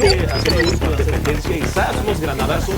que hacer el uso de la sentencia y ¡zas! Los granadazos.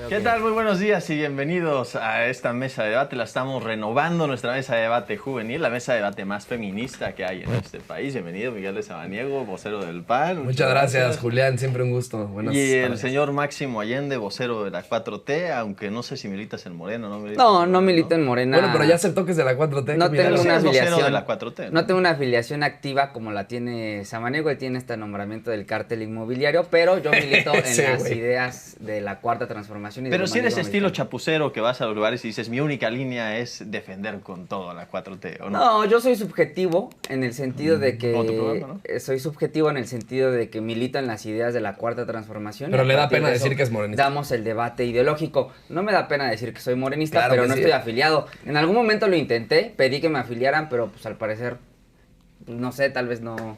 ¿Qué tal? Muy buenos días y bienvenidos a esta mesa de debate. La estamos renovando, nuestra mesa de debate juvenil, la mesa de debate más feminista que hay en este país. Bienvenido Miguel de Samaniego, vocero del PAN. Muchas gracias, Julián, siempre un gusto. Buenas y el tardes. señor Máximo Allende, vocero de la 4T, aunque no sé si militas en Morena, ¿no? Militas No, en no Morena, milito en Morena. Bueno, pero ya aceptó que es de la 4T. No que mira, tengo sí una es vocero afiliación. de la 4T, No tengo una afiliación activa como la tiene Samaniego. Él tiene este nombramiento del cártel inmobiliario, pero yo milito en Sí, las güey. ideas de la Cuarta Transformación. Y Pero del si eres humanismo estilo americano. chapucero que vas a los lugares y dices, mi única línea es defender con todo a la 4T, ¿o no? No, yo soy subjetivo en el sentido de Como tu que programa, ¿no? soy subjetivo en el sentido de que milito en las ideas de la Cuarta Transformación. Pero y a le da partir pena de eso decir que es morenista. Damos el debate ideológico. No me da pena decir que soy morenista, Claro pero que no sí. estoy afiliado. En algún momento lo intenté, pedí que me afiliaran, pero pues al parecer, no sé, tal vez no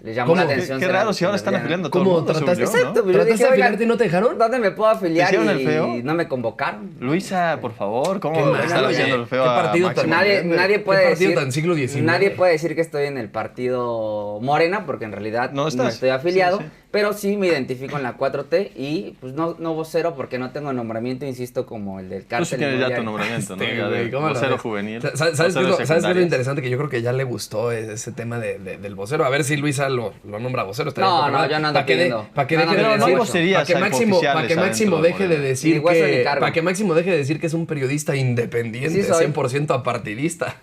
les llamó ¿Cómo? la Qué- atención. Qué ser raro si ahora están lesbiana. afiliando a todo el ¿Cómo mundo, según trataste? yo, ¿no? Exacto, pues yo ¿Trataste dije, de oigan, afiliarte y no te dejaron? ¿dónde me puedo afiliar? ¿Te hicieron el Y feo? no me convocaron. Luisa, por favor, ¿cómo Qué le mal, están oye. haciendo el feo ¿Qué a partido tan- Máximo Nadie, Allende? nadie puede partido decir, tan siglo XIX? nadie puede decir que estoy en el partido Morena, porque en realidad No no, estás. estoy afiliado, Sí, sí. pero sí me identifico en la 4T y pues no vocero porque no tengo nombramiento, insisto, como el del Tú cártel sí tienes ya tu inmobiliario. nombramiento, ¿no? Este, Ya güey, de ¿cómo lo vocero ves? juvenil. ¿Sabes qué vocero es de lo secundarias. interesante? Que yo creo que ya le gustó ese tema del vocero. A ver si Luisa lo nombra vocero. estaría No, poca no, madre. yo no ando Pa' que de- pidiendo. pa' que No, deje no, de pero no hay decir- vocerías pa' que Máximo oficiales deje de adentro de decir Ni hueso ni que... cargo. Para que Máximo deje de decir que es un periodista independiente, Sí soy. 100% apartidista.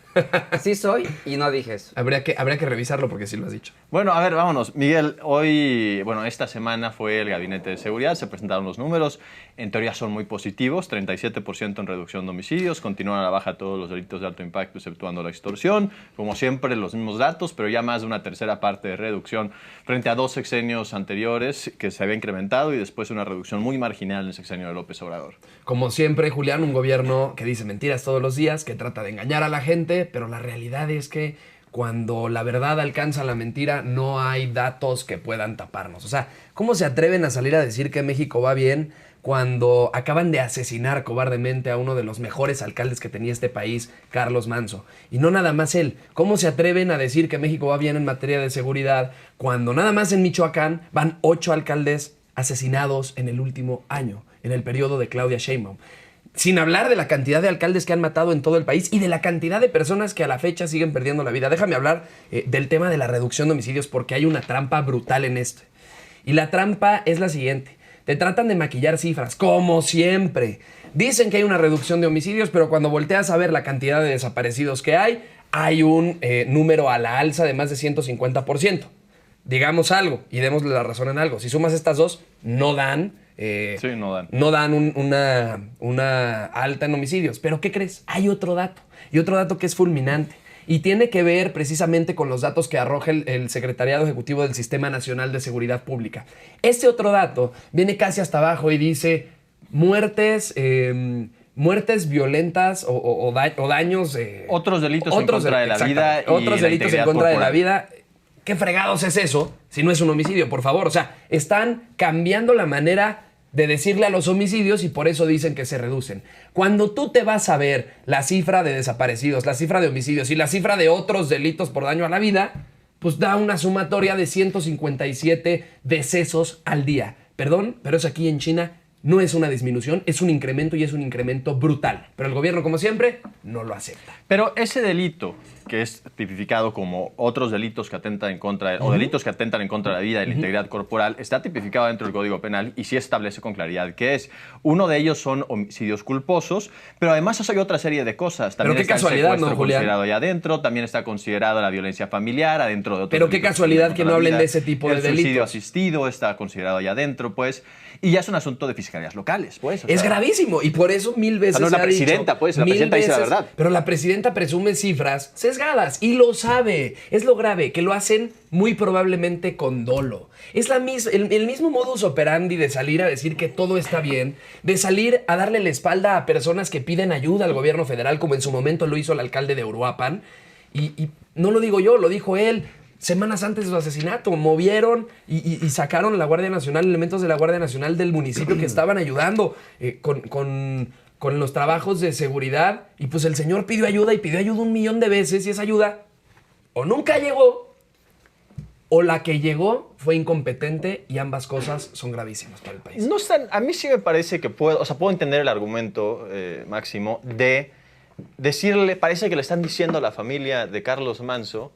Sí soy y no dije eso. habría que revisarlo porque sí lo has dicho. Bueno, a ver, vámonos. Miguel, hoy, bueno, esta semana fue el Gabinete de Seguridad, se presentaron los números, en teoría son muy positivos, 37% en reducción de homicidios, continúan a la baja todos los delitos de alto impacto, exceptuando la extorsión, como siempre los mismos datos, pero ya más de una tercera parte de reducción frente a 2 sexenios anteriores que se había incrementado y después una reducción muy marginal en el sexenio de López Obrador. Como siempre, Julián, un gobierno que dice mentiras todos los días, que trata de engañar a la gente, pero la realidad es que cuando la verdad alcanza la mentira, no hay datos que puedan taparnos. O sea, ¿cómo se atreven a salir a decir que México va bien cuando acaban de asesinar cobardemente a uno de los mejores alcaldes que tenía este país, Carlos Manzo? Y no nada más él. ¿Cómo se atreven a decir que México va bien en materia de seguridad cuando nada más en Michoacán van 8 alcaldes asesinados en el último año, en el periodo de Claudia Sheinbaum? Sin hablar de la cantidad de alcaldes que han matado en todo el país y de la cantidad de personas que a la fecha siguen perdiendo la vida. Déjame hablar del tema de la reducción de homicidios porque hay una trampa brutal en esto. Y la trampa es la siguiente. Te tratan de maquillar cifras, como siempre. Dicen que hay una reducción de homicidios, pero cuando volteas a ver la cantidad de desaparecidos que hay un número a la alza de más de 150%. Digamos algo y démosle la razón en algo. Si sumas estas dos, no dan... Sí, no dan. No dan una alta en homicidios. Pero ¿qué crees? Hay otro dato. Y otro dato que es fulminante. Y tiene que ver precisamente con los datos que arroja el Secretariado Ejecutivo del Sistema Nacional de Seguridad Pública. Este otro dato viene casi hasta abajo y dice muertes violentas o daños... Otros delitos en contra de la vida y Otros la delitos en integridad contra de la corporal. vida. ¿Qué fregados es eso si no es un homicidio, por favor? O sea, están cambiando la manera de decirle a los homicidios y por eso dicen que se reducen. Cuando tú te vas a ver la cifra de desaparecidos, la cifra de homicidios y la cifra de otros delitos por daño a la vida, pues da una sumatoria de 157 decesos al día. Perdón, pero eso aquí en China no es una disminución, es un incremento y es un incremento brutal. Pero el gobierno, como siempre, no lo acepta. Pero ese delito, que es tipificado como otros delitos que atentan en contra o delitos que atentan en contra de la vida y la integridad corporal, está tipificado dentro del Código Penal y sí establece con claridad qué es. Uno de ellos son homicidios culposos, pero además hay otra serie de cosas. También Pero qué está el casualidad, secuestro ¿no, Julián? considerado ahí adentro, también está considerada la violencia familiar adentro de otros Pero qué delitos casualidad contra que no la hablen vida. de ese tipo de El suicidio delitos. asistido está considerado ahí adentro, pues, y ya es un asunto de fiscalías locales, pues. o Es sea, gravísimo y por eso mil veces no es la se ha dicho, presidenta, pues, la mil presidenta dice la veces, verdad. Pero la presidenta presume cifras sesgadas y lo sabe. Es lo grave, que lo hacen muy probablemente con dolo. Es el mismo modus operandi de salir a decir que todo está bien, de salir a darle la espalda a personas que piden ayuda al gobierno federal, como en su momento lo hizo el alcalde de Uruapan. Y no lo digo yo, lo dijo él. Semanas antes de su asesinato, movieron y sacaron la Guardia Nacional, elementos de la Guardia Nacional del municipio que estaban ayudando con los trabajos de seguridad. Y pues el señor pidió ayuda 1,000,000 de veces y esa ayuda o nunca llegó o la que llegó fue incompetente y ambas cosas son gravísimas para el país. No están, a mí sí me parece que puedo entender el argumento, Máximo, de decirle, parece que le están diciendo a la familia de Carlos Manso,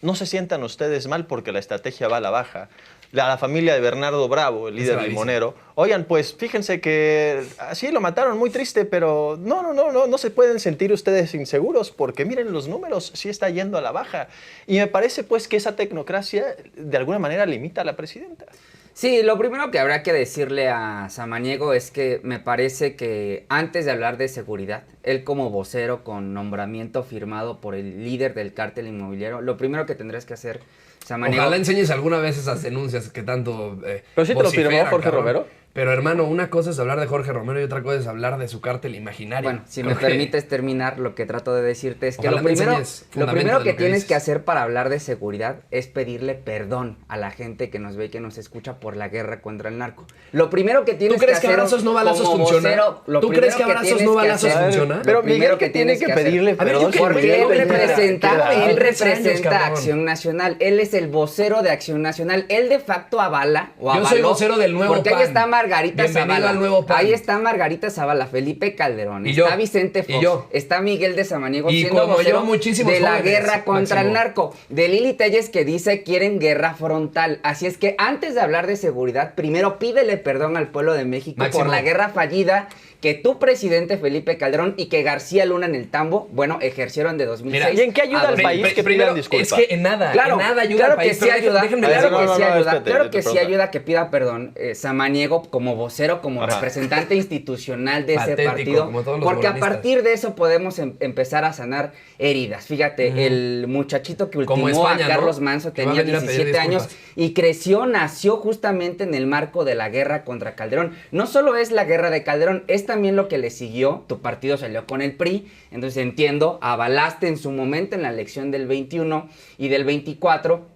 no se sientan ustedes mal porque la estrategia va a la baja. A la familia de Bernardo Bravo, el líder limonero, oigan, pues fíjense que así lo mataron, muy triste, pero no se pueden sentir ustedes inseguros porque miren los números, sí está yendo a la baja. Y me parece pues que esa tecnocracia de alguna manera limita a la presidenta. Sí, lo primero que habrá que decirle a Samaniego es que me parece que antes de hablar de seguridad, él como vocero con nombramiento firmado por el líder del cártel inmobiliario, lo primero que tendrás que hacer, Samaniego... Ojalá enseñes alguna vez esas denuncias que tanto ¿Pero sí te lo firmó Jorge cabrón. Romero? Pero hermano, una cosa es hablar de Jorge Romero y otra cosa es hablar de su cártel imaginario. Bueno, si me permites terminar, lo que trato de decirte es que Ojalá lo primero de que lo que tienes dices. que hacer para hablar de seguridad es pedirle perdón a la gente que nos ve y que nos escucha por la guerra contra el narco. Lo primero que tienes ¿Tú crees que que hacer abrazos no balazos como funciona? vocero, lo ¿Tú primero crees que abrazos tienes no que balazos hacer- funciona? Pero lo primero Miguel, ¿qué tiene que hacer- pedirle A ver, perdón? yo Porque Miguel, él ¿qué representa, edad? él 13 años, representa a cabrón. Acción Nacional. Él es el vocero de Acción Nacional. Él de facto avala o Yo avaló. soy vocero del Nuevo Porque PAN. ahí está Margarita Bienvenido Zavala. al Nuevo PAN. Ahí está Margarita Zavala, Felipe Calderón, Y está yo. Vicente Y Fox, yo. está Miguel de Samaniego Y siendo como vocero yo, muchísimos de la jóvenes, guerra contra Máximo. el narco. De Lili Telles que dice quieren guerra frontal. Así es que antes de hablar de seguridad, primero pídele perdón al pueblo de México Máximo. por la guerra fallida que tu presidente Felipe Calderón y que García Luna en el Tambo, bueno, ejercieron de 2006. Mira, ¿y en qué ayuda a al país que Primero, pidan disculpas? es que en nada ayuda claro al país. que sí pero ayuda, déjenme claro decirlo. que No, sí no, ayuda, espérate, claro yo que te sí pregunto. ayuda que pida perdón Samaniego como vocero, como Ajá. representante institucional de ese Patético, partido, como todos los porque a morenistas. partir de eso podemos empezar a sanar heridas. Fíjate, el muchachito que Como ultimó España, a Carlos ¿no? Manso Que va a tenía venir a pedir 17 años disculpas. y nació justamente en el marco de la guerra contra Calderón. No solo es la guerra de Calderón, es también lo que le siguió. Tu partido salió con el PRI, entonces entiendo, avalaste en su momento en la elección del 21 y del 24.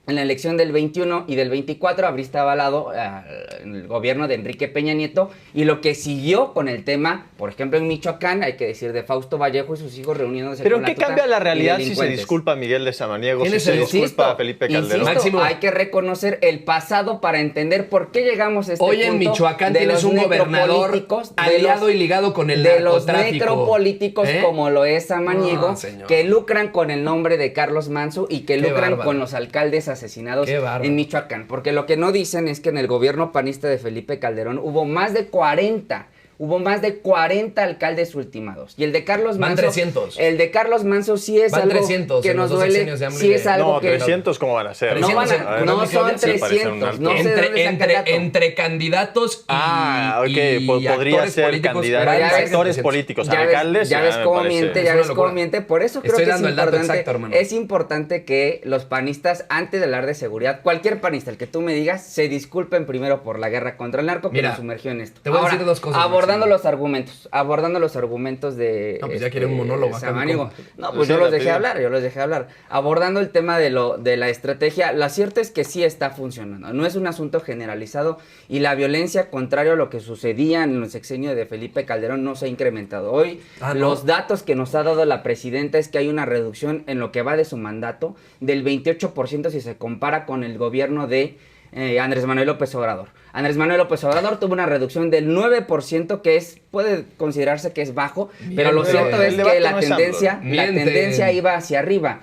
En la elección del 21 y del 24 abriste avalado el gobierno de Enrique Peña Nieto y lo que siguió con el tema, por ejemplo en Michoacán, hay que decir de Fausto Vallejo y sus hijos reuniéndose ¿Pero con qué la tuta cambia la y realidad si se delincuentes. disculpa Miguel de Samaniego, si ¿Quién es se el- disculpa Felipe Calderón? Insisto, Máximo. hay que reconocer el pasado para entender por qué llegamos a este Hoy punto. en Michoacán de tienes los un gobernador necropolíticos, aliado y ligado con el de los narcotráfico. necropolíticos ¿Eh? como lo es Samaniego, No, señor. que lucran con el nombre de Carlos Manso y que Qué lucran bárbaro. con los alcaldes asesinados Qué bárbaro. en Michoacán. Porque lo que no dicen es que en el gobierno panista de Felipe Calderón hubo más de 40 alcaldes ultimados. Y el de Carlos Van Manso. 300. El de Carlos Manso sí es Van algo 300 que en nos los dos duele. sexenios de AMLO Sí y es de- algo No, que. 300, ¿cómo van a ser? No, van ¿En a, dónde no son quedó? Sí, parece un 300. alto. No sé de dónde sacan el dato. Entre candidatos y ok, pues podría actores ser políticos, candidato, pero ya ves- actores políticos, Ya alcaldes. ya ves me cómo parece. miente, Es ya una ves cómo locura. miente. Por eso creo Estoy que es dando el dato importante, exacto, hermano. es importante que los panistas, antes de hablar de seguridad, cualquier panista, el que tú me digas, se disculpen primero por la guerra contra el narco que Mira, nos sumergió en esto. te voy a Ahora, decir dos cosas, abordando Máximo. los argumentos de No, pues ya quiere un monólogo acá, Samaniego. mi compa. No, pues Sí, yo los la dejé pidió. hablar, yo los dejé hablar. Abordando el tema de la estrategia, lo cierto es que sí está funcionando. No es un asunto generalizado y la violencia, contrario a lo que sucedía en el sexenio de Felipe Calderón, no se ha incrementado. Hoy Ah, ¿no? los datos que nos ha dado la presidenta es que hay una reducción en lo que va de su mandato del 28% si se compara con el gobierno de Andrés Manuel López Obrador. Andrés Manuel López Obrador tuvo una reducción del 9%, que puede considerarse que es bajo, pero lo Miente. cierto El es debate que la no es tendencia, AMLO. la Miente. tendencia iba hacia arriba.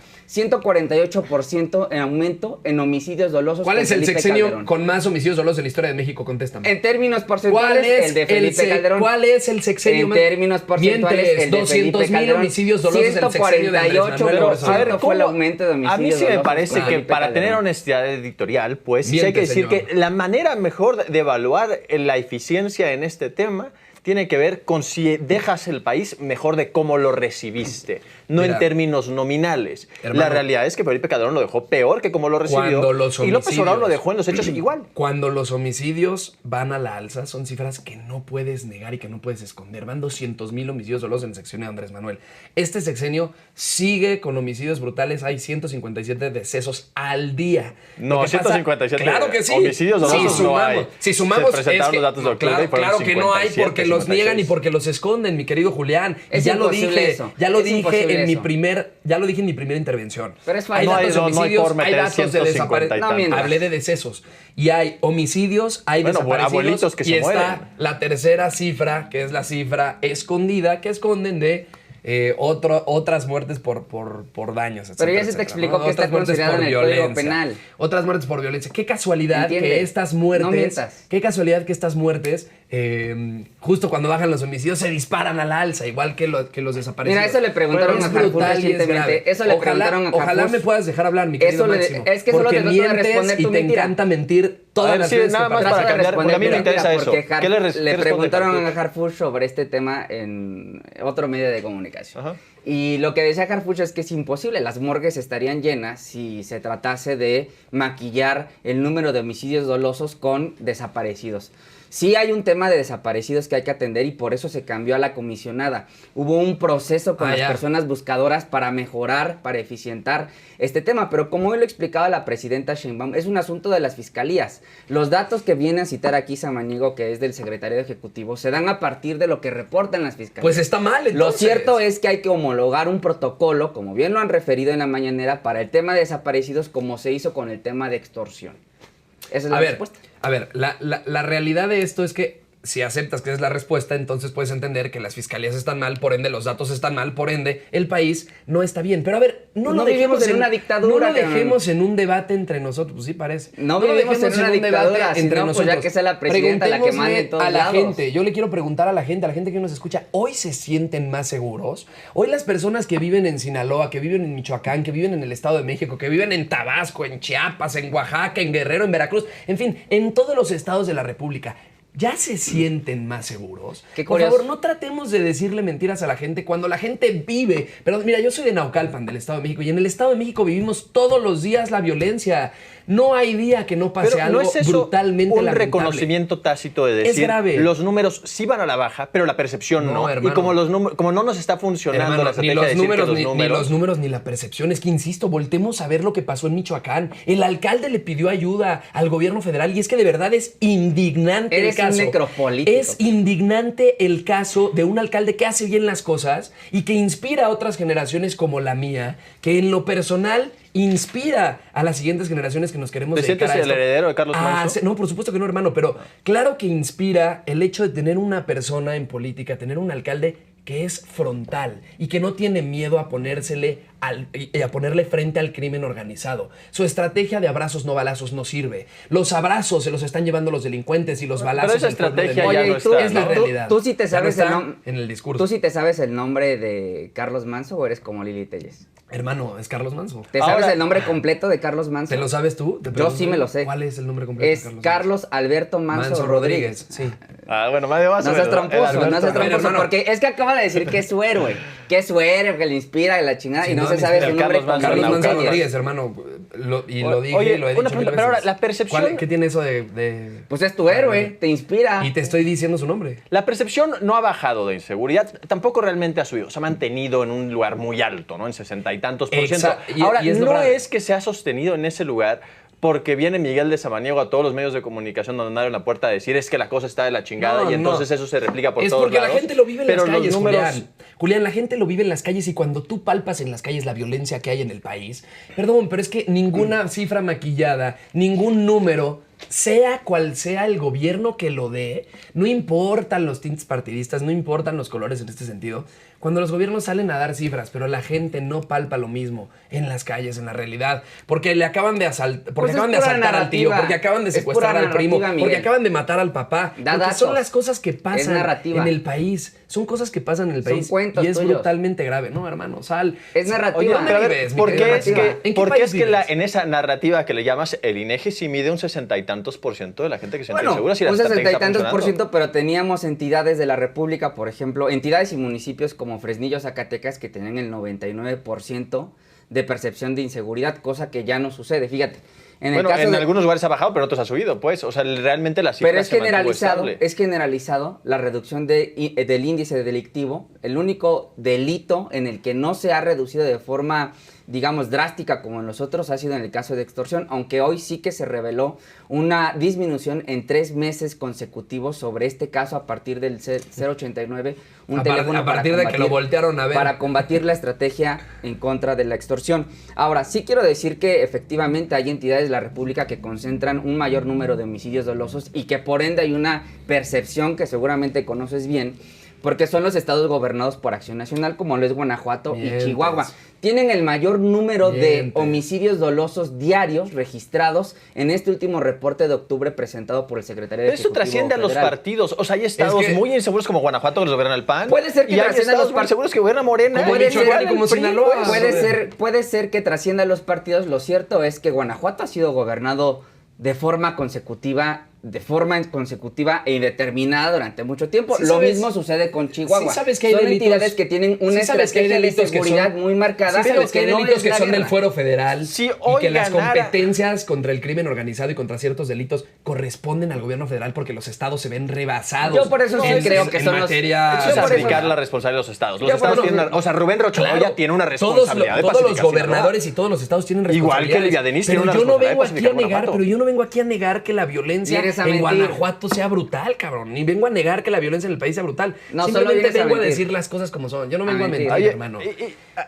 148% en aumento en homicidios dolosos. ¿Cuál con es el Felipe sexenio Calderón. con más homicidios dolosos en la historia de México? Contéstame. En términos ¿Cuál porcentuales, es el de Felipe Calderón. ¿Cuál es el sexenio En más? términos porcentuales, Mientes, el de 200,000 Felipe Calderón. homicidios dolosos en el sexenio de Andrés Manuel 148%, López Obrador. ¿cuánto fue el aumento de homicidios A mí sí me dolosos parece con que Felipe para Calderón? tener honestidad editorial, pues sí hay Miente, que decir señor. que la manera mejor de evaluar la eficiencia en este tema tiene que ver con si dejas el país mejor de cómo lo recibiste, no Mira, en términos nominales. hermano, la realidad es que Felipe Calderón lo dejó peor que como lo recibió Cuando los y López Obrador lo homicidios- dejó en los hechos igual. Cuando los homicidios van a la alza, son cifras que no puedes negar y que no puedes esconder. Van 200,000 homicidios dolosos en el sexenio de Andrés Manuel. Este sexenio sigue con homicidios brutales. Hay 157 decesos al día. No, Lo que pasa- 157 claro que sí. homicidios dolosos si no hay. Si sumamos, Se presentaron es que, los datos de octubre claro, y fueron claro que no hay 57, porque los niegan y 56. porque los esconden, mi querido Julián. Y Es ya lo imposible dije, eso. ya lo Es dije imposible en mi eso. primera intervención. Pero es Hay falso. datos de no hay homicidios, por meter hay datos de 150 y desapariciones. No mientas. Hablé de decesos. Y hay homicidios, hay Bueno, desaparecidos. abuelitos que y se está mueren. la tercera cifra, que es la cifra escondida, que esconden de otras muertes por daños, Pero ya etcétera, se te etcétera, explicó ¿no? que está Otras muertes considerado por en el Código violencia. Penal. Otras muertes por violencia. Qué casualidad Entiende. que estas muertes... No mientas. Qué casualidad que estas muertes, justo cuando bajan los homicidios, se disparan al alza, igual que los desaparecidos. Mira, eso le preguntaron Bueno, a es Harfuch brutal y es recientemente. grave. Eso le preguntaron a Ojalá Harfuch. me puedas dejar hablar, mi querido Eso le- Máximo. es que solo porque te trato de mientes responder y tu te mentira. encanta mentir todas A ver, las sí, veces nada que más parece. para Trato de cambiar, porque a mí me responder interesa mentira, eso. porque ¿Qué le le responde preguntaron Harfuch? a Harfuch sobre este tema en otro medio de comunicación. Ajá. Y lo que decía Harfuch es que es imposible, las morgues estarían llenas si se tratase de maquillar el número de homicidios dolosos con desaparecidos. Sí hay un tema de desaparecidos que hay que atender y por eso se cambió a la comisionada. Hubo un proceso con las ya. personas buscadoras para mejorar, para eficientar este tema, pero como hoy lo explicaba la presidenta Sheinbaum, es un asunto de las fiscalías. Los datos que viene a citar aquí Samaniego, que es del secretario ejecutivo, se dan a partir de lo que reportan las fiscalías. Pues está mal, Lo entonces. cierto es que hay que homologar un protocolo, como bien lo han referido en la mañanera, para el tema de desaparecidos, como se hizo con el tema de extorsión. Esa es la respuesta. A ver, la realidad de esto es que si aceptas que es la respuesta, entonces puedes entender que las fiscalías están mal, por ende los datos están mal, por ende el país no está bien. Pero a ver, no lo vivimos dejemos en una dictadura, No lo cabrón. dejemos en un debate entre nosotros, pues sí parece. No lo vivimos dejemos en una un debate dictadura, si no, pues ya que sea la presidenta la que Preguntémosle mande en todos a la lados. gente. Yo le quiero preguntar a la gente que nos escucha, ¿hoy se sienten más seguros? Hoy las personas que viven en Sinaloa, que viven en Michoacán, que viven en el Estado de México, que viven en Tabasco, en Chiapas, en Oaxaca, en Guerrero, en Veracruz, en fin, en todos los estados de la República, ¿ya se sienten más seguros? Qué Por curioso. favor, no tratemos de decirle mentiras a la gente cuando la gente vive. Pero mira, yo soy de Naucalpan, del Estado de México, y en el Estado de México vivimos todos los días la violencia. No hay día que no pase Pero algo ¿no es eso brutalmente un lamentable. reconocimiento tácito de decir grave. los números sí van a la baja, pero la percepción No, no? hermano. Y como no nos está funcionando Hermano, la ni estrategia los de decir números, que los ni números... los números ni la percepción. Es que, insisto, voltemos a ver lo que pasó en Michoacán. El alcalde le pidió ayuda al gobierno federal y es que de verdad es indignante Eres el caso. un necropolítico. Es indignante el caso de un alcalde que hace bien las cosas y que inspira a otras generaciones como la mía, que en lo personal inspira a las siguientes generaciones que nos queremos ¿Te dedicar sientes a el esto. heredero de Carlos Manso? No, por supuesto que no, hermano, pero claro que inspira el hecho de tener una persona en política, tener un alcalde que es frontal y que no tiene miedo a ponérsele a ponerle frente al crimen organizado. Su estrategia de abrazos no balazos no sirve. Los abrazos se los están llevando los delincuentes y los balazos esa el pueblo del estrategia México. ya no Oye, ¿y tú, está, Es la ¿no? realidad. tú sí te Ya no sabes el está nombre en el discurso. ¿Tú sí te sabes el nombre de Carlos Manso o eres como Lili Telles? Hermano, es Carlos Manso. ¿Te sabes Ahora- el nombre completo de Carlos Manso? ¿Te lo sabes tú? Te Yo pregunto. sí me lo sé. ¿Cuál es el nombre completo Es de Carlos Alberto Manso Rodríguez. Sí. Ah, bueno, medio más o No seas menos, tramposo, Alberto. no seas A ver, tramposo, hermano. porque es que acaba de decir que es su héroe, que le inspira y la chingada, Sí, y no no, se me sabe inspira. su nombre Carlos Manso Carlos Manso Naucalpan. Rodríguez, hermano. Lo dije Oye, y lo he una dicho mil pregunta, pero ahora, veces. la percepción- ¿Qué tiene eso de...? Pues es tu héroe, te inspira. Y te estoy diciendo su nombre. La percepción no ha bajado de inseguridad, tampoco realmente ha subido, se ha mantenido en un lugar muy alto, ¿no? En 60 y tantos por ciento. Exacto. Ahora, Y es lo no grave. es que se ha sostenido en ese lugar porque viene Miguel de Samaniego a todos los medios de comunicación donde abre la puerta a decir es que la cosa está de la chingada No, y entonces no. eso se replica por Es todos porque lados. la gente lo vive en Pero las los calles, números- Julián. Julián, la gente lo vive en las calles y cuando tú palpas en las calles la violencia que hay en el país, perdón, pero es que ninguna cifra maquillada, ningún número, sea cual sea el gobierno que lo dé, no importan los tintes partidistas, no importan los colores en este sentido. Cuando los gobiernos salen a dar cifras, pero la gente no palpa lo mismo en las calles, en la realidad, porque le acaban de asaltar, porque Pues es acaban de pura asaltar al tío, narrativa. porque acaban de Es secuestrar pura al primo, narrativa, porque Miguel. acaban de matar al papá, Da porque datos. son las cosas que Es pasan narrativa. en el país. Son cosas que pasan en el Son país cuentos y es tuyos. brutalmente grave, ¿no, hermano? Sal. Es narrativa. Oye, ¿dónde Pero a ver, vives, mi ¿por querido qué es Matías? que, ¿En qué por qué país es que vives? en esa narrativa que le llamas el INEGI sí mide un 60 y tantos por ciento de la gente que se siente Bueno, insegura? Si la un 60 y estrategia está tantos por funcionando? ciento, pero teníamos entidades de la República, por ejemplo, entidades y municipios como Fresnillo, Zacatecas, que tenían el 99% de percepción de inseguridad, cosa que ya no sucede. Fíjate, en el Bueno, caso en de... algunos lugares ha bajado, pero en otros ha subido, pues. O sea, realmente la cifra Pero es se mantuvo generalizado, estable. la reducción del índice delictivo. El único delito en el que no se ha reducido de forma digamos, drástica como en los otros ha sido en el caso de extorsión, aunque hoy sí que se reveló una disminución en 3 meses consecutivos sobre este caso a partir del 089, un teléfono a partir de que lo voltearon a ver. para combatir la estrategia en contra de la extorsión. Ahora, sí quiero decir que efectivamente hay entidades de la República que concentran un mayor número de homicidios dolosos y que por ende hay una percepción que seguramente conoces bien, porque son los estados gobernados por Acción Nacional, como lo es Guanajuato y Chihuahua. Tienen el mayor número de homicidios dolosos diarios registrados en este último reporte de octubre presentado por el secretario de Pero eso trasciende a los partidos. O sea, hay estados muy inseguros como Guanajuato que los gobierna el PAN. Puede ser que trascienda a los partidos. Seguros que gobierna Morena. Puede ser que trascienda a los partidos. Lo cierto es que Guanajuato ha sido gobernado de forma consecutiva e indeterminada durante mucho tiempo. Lo mismo sucede con Chihuahua. Sí sabes que hay son delitos, entidades que tienen una estrategia de seguridad muy marcada. Sí sabes que hay delitos que son del guerra. fuero federal y que las ganara. competencias contra el crimen organizado y contra ciertos delitos corresponden al gobierno federal porque los estados se ven rebasados. Yo por eso sí creo que son materia. Eso es aplicar la responsabilidad de los estados. Los estados tienen o sea, Rubén Rochamoya tiene una responsabilidad todos los gobernadores y todos los estados tienen responsabilidad. Igual que Lidia Denis tiene una responsabilidad. Pero yo no vengo aquí a negar que la violencia en Guanajuato sea brutal, cabrón. Ni vengo a negar que la violencia en el país sea brutal. No, simplemente solo vengo a decir las cosas como son. Yo no vengo a mentir, hermano.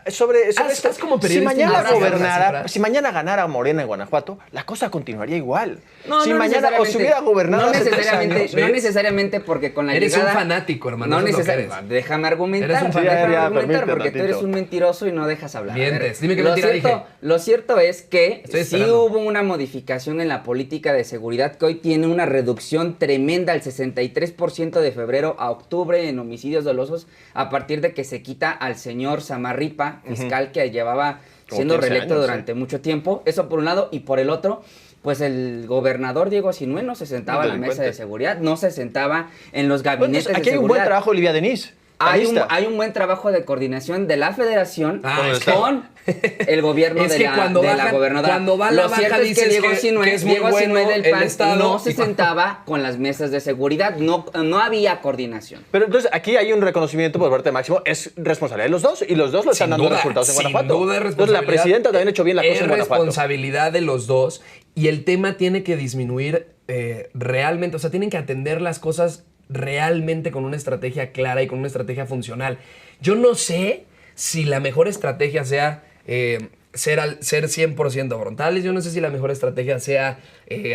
Sobre esto, como periodista, si mañana ganara Morena en Guanajuato, la cosa continuaría igual. No, si no mañana o si hubiera gobernado hace 3 años. No necesariamente porque con la eres llegada... un fanático, hermano. No necesariamente. Déjame argumentar. Eres un fanático. Porque tú eres un mentiroso y no dejas hablar. Mientes. Dime qué mentira dije. Lo cierto es que sí esperando. hubo una modificación en la política de seguridad que hoy tiene una reducción tremenda al 63% de febrero a octubre en homicidios dolosos a partir de que se quita al señor Samarripa, fiscal que llevaba siendo reelecto durante mucho tiempo. Eso por un lado. Y por el otro, pues el gobernador Diego Sinue no se sentaba en la mesa de seguridad, no se sentaba en los gabinetes de seguridad. Aquí hay un buen trabajo de Lidia Denis. Hay un buen trabajo de coordinación de la federación con el gobierno de la gobernadora. Cuando va la Lo cierto baja es que Diego Sinue del PAN Estado, no se sentaba con las mesas de seguridad, no había coordinación. Pero entonces aquí hay un reconocimiento por parte de Máximo, es responsabilidad de los dos y los dos lo están dando resultados en Guanajuato. Sin duda es entonces la presidenta también ha hecho bien la cosa en Guanajuato. Es responsabilidad de los dos y el tema tiene que disminuir realmente, o sea, tienen que atender las cosas realmente con una estrategia clara y con una estrategia funcional. Yo no sé si la mejor estrategia sea ser 100% frontales. Yo no sé si la mejor estrategia sea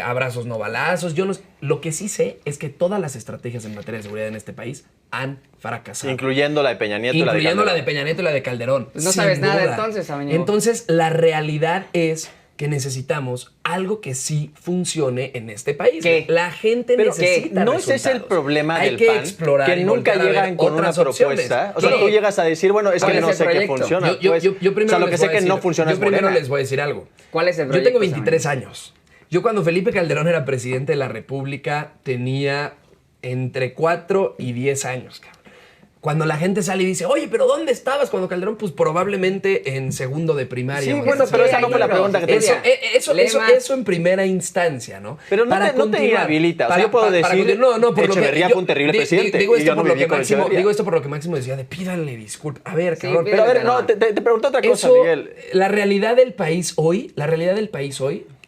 abrazos no balazos. Lo que sí sé es que todas las estrategias en materia de seguridad en este país han fracasado. Incluyendo la de Peña Nieto y la de Calderón. La de Peña Nieto y la de Calderón. Pues no sabes nada entonces, amigo. Entonces, la realidad es que necesitamos algo que sí funcione en este país. ¿Qué? La gente necesita no ese es el problema Hay del que PAN, explorar que nunca llegan con una propuesta. O sea, tú llegas a decir, bueno, es que no sé qué funciona. Yo primero o sea, lo que sé que no funciona es Morena. Yo primero les voy a decir algo. ¿Cuál es el Yo proyecto? tengo 23 años. Yo cuando Felipe Calderón era presidente de la República tenía entre 4 y 10 años, cabrón. Cuando la gente sale y dice, oye, ¿pero dónde estabas cuando Calderón? Pues probablemente en segundo de primaria. Sí, bueno, pero esa no fue la pregunta que te decía. Eso en primera instancia, ¿no? Pero no te inhabilita. O sea, yo puedo decir, Echeverría fue un terrible presidente. Digo esto por lo que Máximo decía de pídanle disculpas. A ver, cabrón. Pero a ver, no, te pregunto otra cosa, Miguel. La realidad del país hoy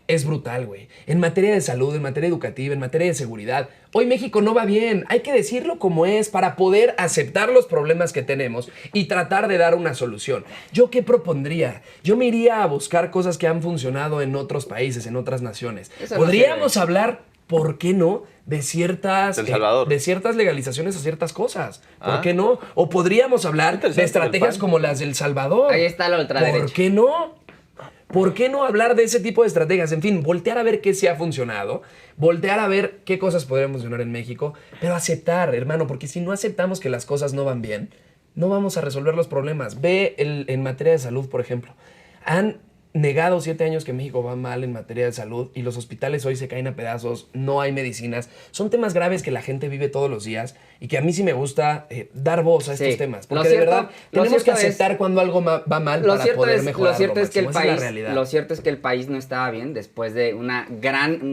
es brutal, güey. En materia de salud, en materia educativa, en materia de seguridad. Hoy México no va bien. Hay que decirlo como es para poder aceptar los problemas que tenemos y tratar de dar una solución. ¿Yo qué propondría? Yo me iría a buscar cosas que han funcionado en otros países, en otras naciones. Podríamos hablar, ¿por qué no?, de ciertas legalizaciones a ciertas cosas. ¿Por qué no? O podríamos hablar de estrategias como las del Salvador. Ahí está la ultraderecha. ¿Por qué no? ¿Por qué no hablar de ese tipo de estrategias? En fin, voltear a ver qué sí ha funcionado, voltear a ver qué cosas podrían funcionar en México, pero aceptar, hermano, porque si no aceptamos que las cosas no van bien, no vamos a resolver los problemas. Ve en materia de salud, por ejemplo. Han negado 7 años que México va mal en materia de salud y los hospitales hoy se caen a pedazos, no hay medicinas. Son temas graves que la gente vive todos los días y que a mí sí me gusta dar voz a estos Sí. temas. Lo Porque de cierto- verdad lo tenemos que cierto es- aceptar cuando algo va mal para poder mejorar. Lo cierto es que el país, realidad. lo cierto es que el país no estaba bien después de un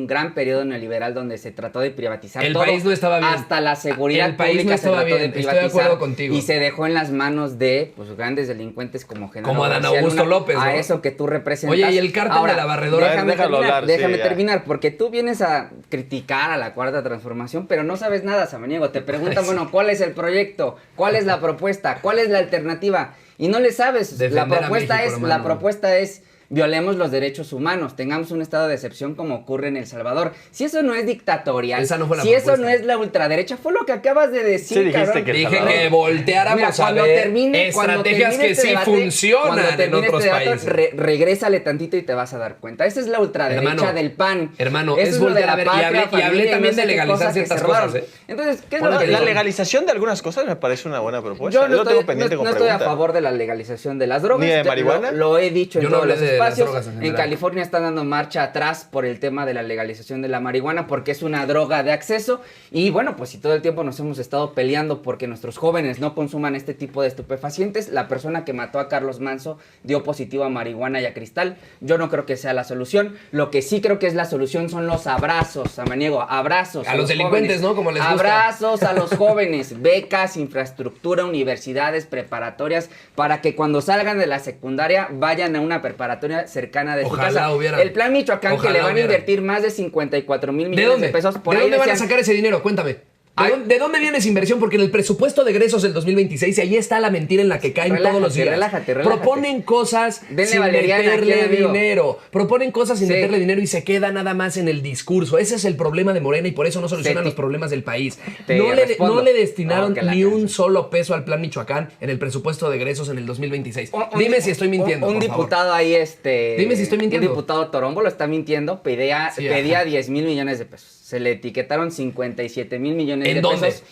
gran periodo neoliberal donde se trató de privatizar El todo. país no estaba bien. Hasta la seguridad El país no pública se estaba trató bien, de estoy de privatizar acuerdo contigo. y se dejó en las manos de pues grandes delincuentes como Genaro Como Adán García Augusto Luna, López, ¿no? a eso que tú representas. Oye, y el cártel de la barredora. Déjame Déjalo terminar, hablar, sí, déjame ya. terminar, porque tú vienes a criticar a la Cuarta Transformación, pero no sabes nada, Samaniego. Te preguntan, bueno, ¿cuál es el proyecto? ¿Cuál es la propuesta? ¿Cuál es la alternativa? Y no le sabes. Defender La propuesta a México, es, hermano. la propuesta es violemos los derechos humanos, tengamos un estado de excepción como ocurre en El Salvador. Si eso no es dictatorial, Esa no fue la si eso propuesta. no es la ultraderecha, fue lo que acabas de decir, Sí, dijiste cabrón. que El Dije Salvador. que volteáramos Mira, a cuando ver termine- cuando estrategias termine que este sí debate, funcionan cuando en termine otros este debate, países. regrésale tantito y te vas a dar cuenta. Esa es la ultraderecha Hermano, del PAN. hermano, Eso es lo de voltear la a ver, y patria, hablé familia, también de qué legalizar cosas que ciertas se robaron. cosas, ¿eh? Entonces, ¿qué es Bueno, lo que la digo? legalización de algunas cosas me parece una buena propuesta. Yo no, lo tengo estoy, pendiente no como estoy a pregunta. favor de la legalización de las drogas. ¿Ni de Yo marihuana? Lo he dicho en Yo no todos hablé los de las espacios. drogas en En general. California están dando marcha atrás por el tema de la legalización de la marihuana porque es una droga de acceso. Y bueno, pues si todo el tiempo nos hemos estado peleando porque nuestros jóvenes no consuman este tipo de estupefacientes, la persona que mató a Carlos Manso dio positivo a marihuana y a cristal. Yo no creo que sea la solución. Lo que sí creo que es la solución son los abrazos, Samaniego, abrazos. A los delincuentes, jóvenes. ¿no? Como les gusta. Abrazos a los jóvenes, becas, infraestructura, universidades, preparatorias, para que cuando salgan de la secundaria vayan a una preparatoria cercana de Ojalá su casa. hubiera. El plan Michoacán, Ojalá que le van hubiera. a invertir más de 54,000 ¿De millones dónde? de pesos. Por ¿De ahí dónde van a decían- sacar ese dinero? Cuéntame. ¿De dónde viene esa inversión? Porque en el presupuesto de egresos del 2026, y ahí está la mentira en la que caen todos los días. Relájate. Proponen cosas Denle sin valeriana aquí, meterle amigo. dinero. Proponen cosas sin Sí. meterle dinero y se queda nada más en el discurso. Ese es el problema de Morena y por eso no solucionan Sí, los problemas del país. te No respondo. le destinaron Oh, que la ni un canción. solo peso al plan Michoacán en el presupuesto de egresos en el 2026. Un- Dime si estoy mintiendo. Un por favor. diputado ahí, Dime si estoy mintiendo. Un diputado Torombo lo está mintiendo. Pedía Sí, ajá. 10,000 millones de pesos. Se le etiquetaron 57,000 millones ¿En de dónde? pesos.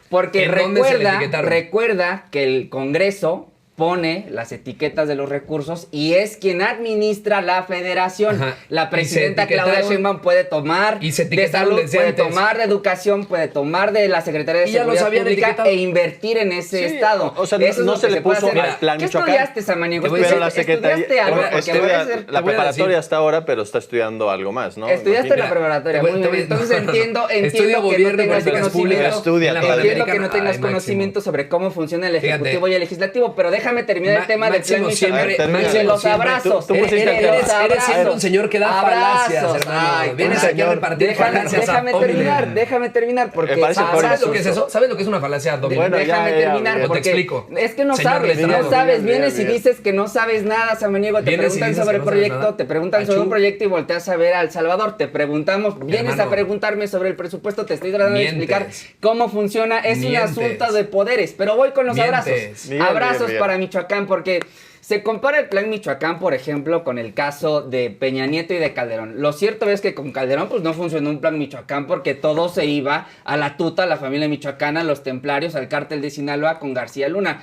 Porque ¿En dónde se le etiquetaron? recuerda que el Congreso pone las etiquetas de los recursos y es quien administra la federación. Ajá. La Y se presidenta Claudia etiquetaron- Sheinbaum puede tomar y se de etiquetaron salud, desde puede antes. tomar de educación, puede tomar de la Secretaría de Y ya los Seguridad habían Pública etiquetado. e invertir en ese Sí, estado. o sea, Eso es no lo se que le puede puso hacer. al plan ¿Qué Michoacán? estudiaste, Samaniego? Te voy a Pero la ¿Estudiaste secretaría, algo? bueno, Porque estudia- puede ser- la Te voy a preparatoria decir. hasta ahora, pero está estudiando algo más, ¿no? Estudiaste Imagino. la preparatoria, Te voy- muy te bien. voy- Entonces no, no, no. entiendo Estudio que no gobierno y tengas políticas públicas. conocimiento. Estudia en la todavía. Entiendo que no Panamericana. tengas Ay, máximo. conocimiento sobre cómo funciona el Fíjate. Ejecutivo y el Legislativo, pero déjame terminar el tema del plan Máximo Michoacán. siempre, Máximo De los siempre. abrazos. Tú pusiste de el tema. los Eres siempre un señor que da falacias, Abrazos. hermano. Ay, Vienes ay, aquí a repartir falacias. Déjame abdomen. terminar, porque Me parece abrazos. ¿Sabes lo que es eso? ¿Sabes lo que es una falacia abdomen? Bueno, Déjame ya, terminar, bien. O te porque explico. es que no Señor sabes, letrado. no sabes, Bien, vienes bien, y dices que no sabes nada, Samaniego, te Vienes y preguntan dices sobre que el no sabes proyecto, nada. te preguntan Achú. sobre un proyecto y volteas a ver a El Salvador, te preguntamos, vienes Hermano. a preguntarme sobre el presupuesto, te estoy tratando Mientes. de explicar cómo funciona, es Mientes. un asunto de poderes, pero voy con los Mientes. abrazos, Bien, abrazos bien. para Michoacán, porque se compara el plan Michoacán, por ejemplo, con el caso de Peña Nieto y de Calderón. Lo cierto es que con Calderón pues no funcionó un plan Michoacán porque todo se iba a la tuta, a la familia michoacana, a los templarios, al cártel de Sinaloa con García Luna.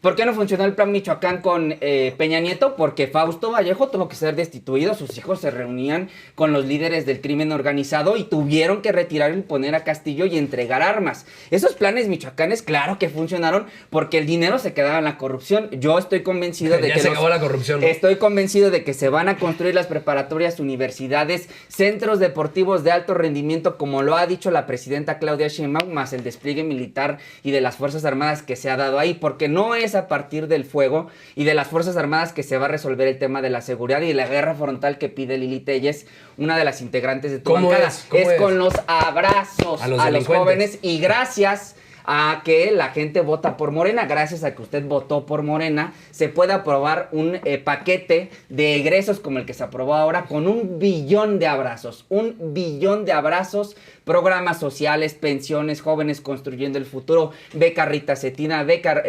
¿Por qué no funcionó el plan Michoacán con Peña Nieto? Porque Fausto Vallejo tuvo que ser destituido, sus hijos se reunían con los líderes del crimen organizado y tuvieron que retirar el poder a Castillo y entregar armas. Esos planes michoacanes, claro que funcionaron porque el dinero se quedaba en la corrupción. Yo estoy convencido de Ya que se acabó la corrupción, ¿no? Estoy convencido de que se van a construir las preparatorias, universidades, centros deportivos de alto rendimiento, como lo ha dicho la presidenta Claudia Sheinbaum, más el despliegue militar y de las Fuerzas Armadas que se ha dado ahí, porque no es a partir del fuego y de las Fuerzas Armadas que se va a resolver el tema de la seguridad y la guerra frontal que pide Lili Telles, una de las integrantes de tu ¿Cómo bancada. es? ¿Cómo es? Con los abrazos A los a los delincuentes. jóvenes y gracias a que la gente vota por Morena, gracias a que usted votó por Morena, se puede aprobar un paquete de egresos como el que se aprobó ahora con 1 billón de abrazos, 1 billón de abrazos, programas sociales, pensiones, jóvenes construyendo el futuro, beca Rita Cetina, beca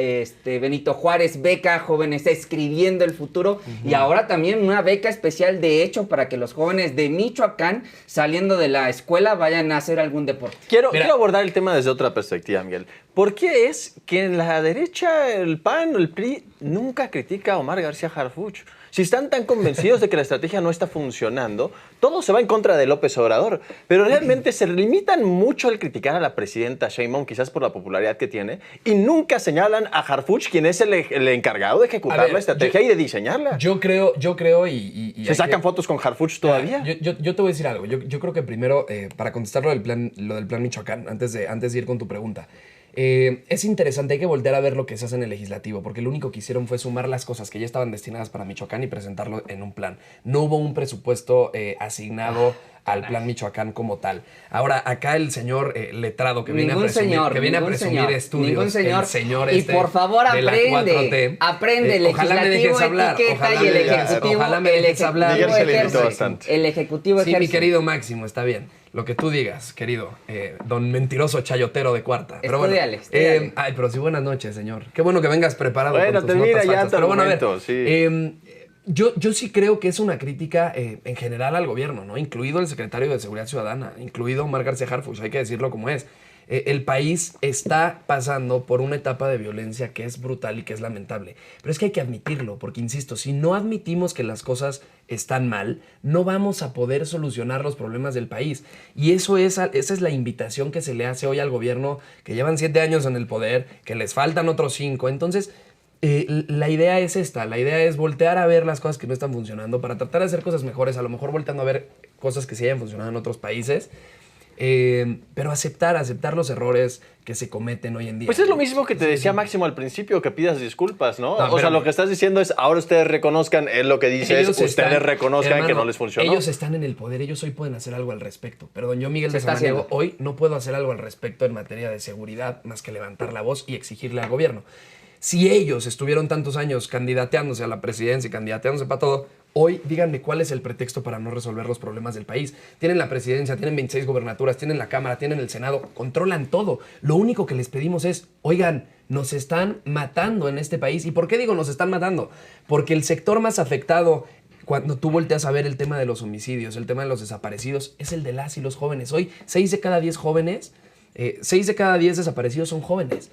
Benito Juárez, beca jóvenes escribiendo el futuro y ahora también una beca especial de hecho para que los jóvenes de Michoacán saliendo de la escuela vayan a hacer algún deporte. Quiero Mira. abordar el tema desde otra perspectiva, Miguel. ¿Por qué es que en la derecha el PAN o el PRI nunca critica a Omar García Harfuch? Si están tan convencidos de que la estrategia no está funcionando, todo se va en contra de López Obrador. Pero realmente se limitan mucho al criticar a la presidenta Sheinbaum, quizás por la popularidad que tiene, y nunca señalan a Harfuch, quien es el encargado de ejecutar la estrategia y de diseñarla. Yo creo y ¿Se sacan fotos con Harfuch todavía? Yo te voy a decir algo. Yo creo que primero, para contestar lo del plan Michoacán, antes de ir con tu pregunta, es interesante, hay que voltear a ver lo que se hace en el legislativo, porque lo único que hicieron fue sumar las cosas que ya estaban destinadas para Michoacán y presentarlo en un plan. No hubo un presupuesto asignado al plan Michoacán como tal. Ahora, acá el señor letrado que viene a presumir estudios, ningún señor. el señor y por favor de la 4T, aprende el ojalá me legislativo dejes hablar, etiqueta y el ejecutivo, ojalá me dejes hablar. Miguel se limitó bastante. el ejecutivo Sí, ejerce. mi querido Máximo, está bien. Lo que tú digas, querido don mentiroso chayotero de cuarta. Pero bueno, Estudiale. ay, pero sí, buenas noches, señor. Qué bueno que vengas preparado. Bueno, con tus termina notas ya falsas. tu Pero bueno, a ver, argumento, sí. yo sí creo que es una crítica en general al gobierno, ¿no? Incluido el secretario de Seguridad Ciudadana, incluido Omar García Harfuch, hay que decirlo como es. El país está pasando por una etapa de violencia que es brutal y que es lamentable. Pero es que hay que admitirlo, porque insisto, si no admitimos que las cosas están mal, no vamos a poder solucionar los problemas del país. Y esa es la invitación que se le hace hoy al gobierno, que llevan 7 años en el poder, que les faltan otros 5. Entonces, la idea es esta, la idea es voltear a ver las cosas que no están funcionando para tratar de hacer cosas mejores, a lo mejor volteando a ver cosas que sí hayan funcionado en otros países. Pero aceptar los errores que se cometen hoy en día. Pues es lo mismo que te decía Máximo al principio, que pidas disculpas, ¿no? No, o sea, lo que estás diciendo es, ahora ustedes reconozcan, él lo que dice es, ustedes reconozcan hermano, que no les funcionó. Ellos están en el poder, ellos hoy pueden hacer algo al respecto. Pero yo, Miguel Se de está Samaniego, haciendo. hoy no puedo hacer algo al respecto en materia de seguridad más que levantar la voz y exigirle al gobierno. Si ellos estuvieron tantos años candidateándose a la presidencia y candidateándose para todo, hoy díganme cuál es el pretexto para no resolver los problemas del país. Tienen la presidencia, tienen 26 gobernaturas, tienen la Cámara, tienen el Senado, controlan todo. Lo único que les pedimos es, oigan, nos están matando en este país. ¿Y por qué digo nos están matando? Porque el sector más afectado, cuando tú volteas a ver el tema de los homicidios, el tema de los desaparecidos, es el de las y los jóvenes. Hoy 6 de cada 10 jóvenes, 6 de cada 10 desaparecidos son jóvenes.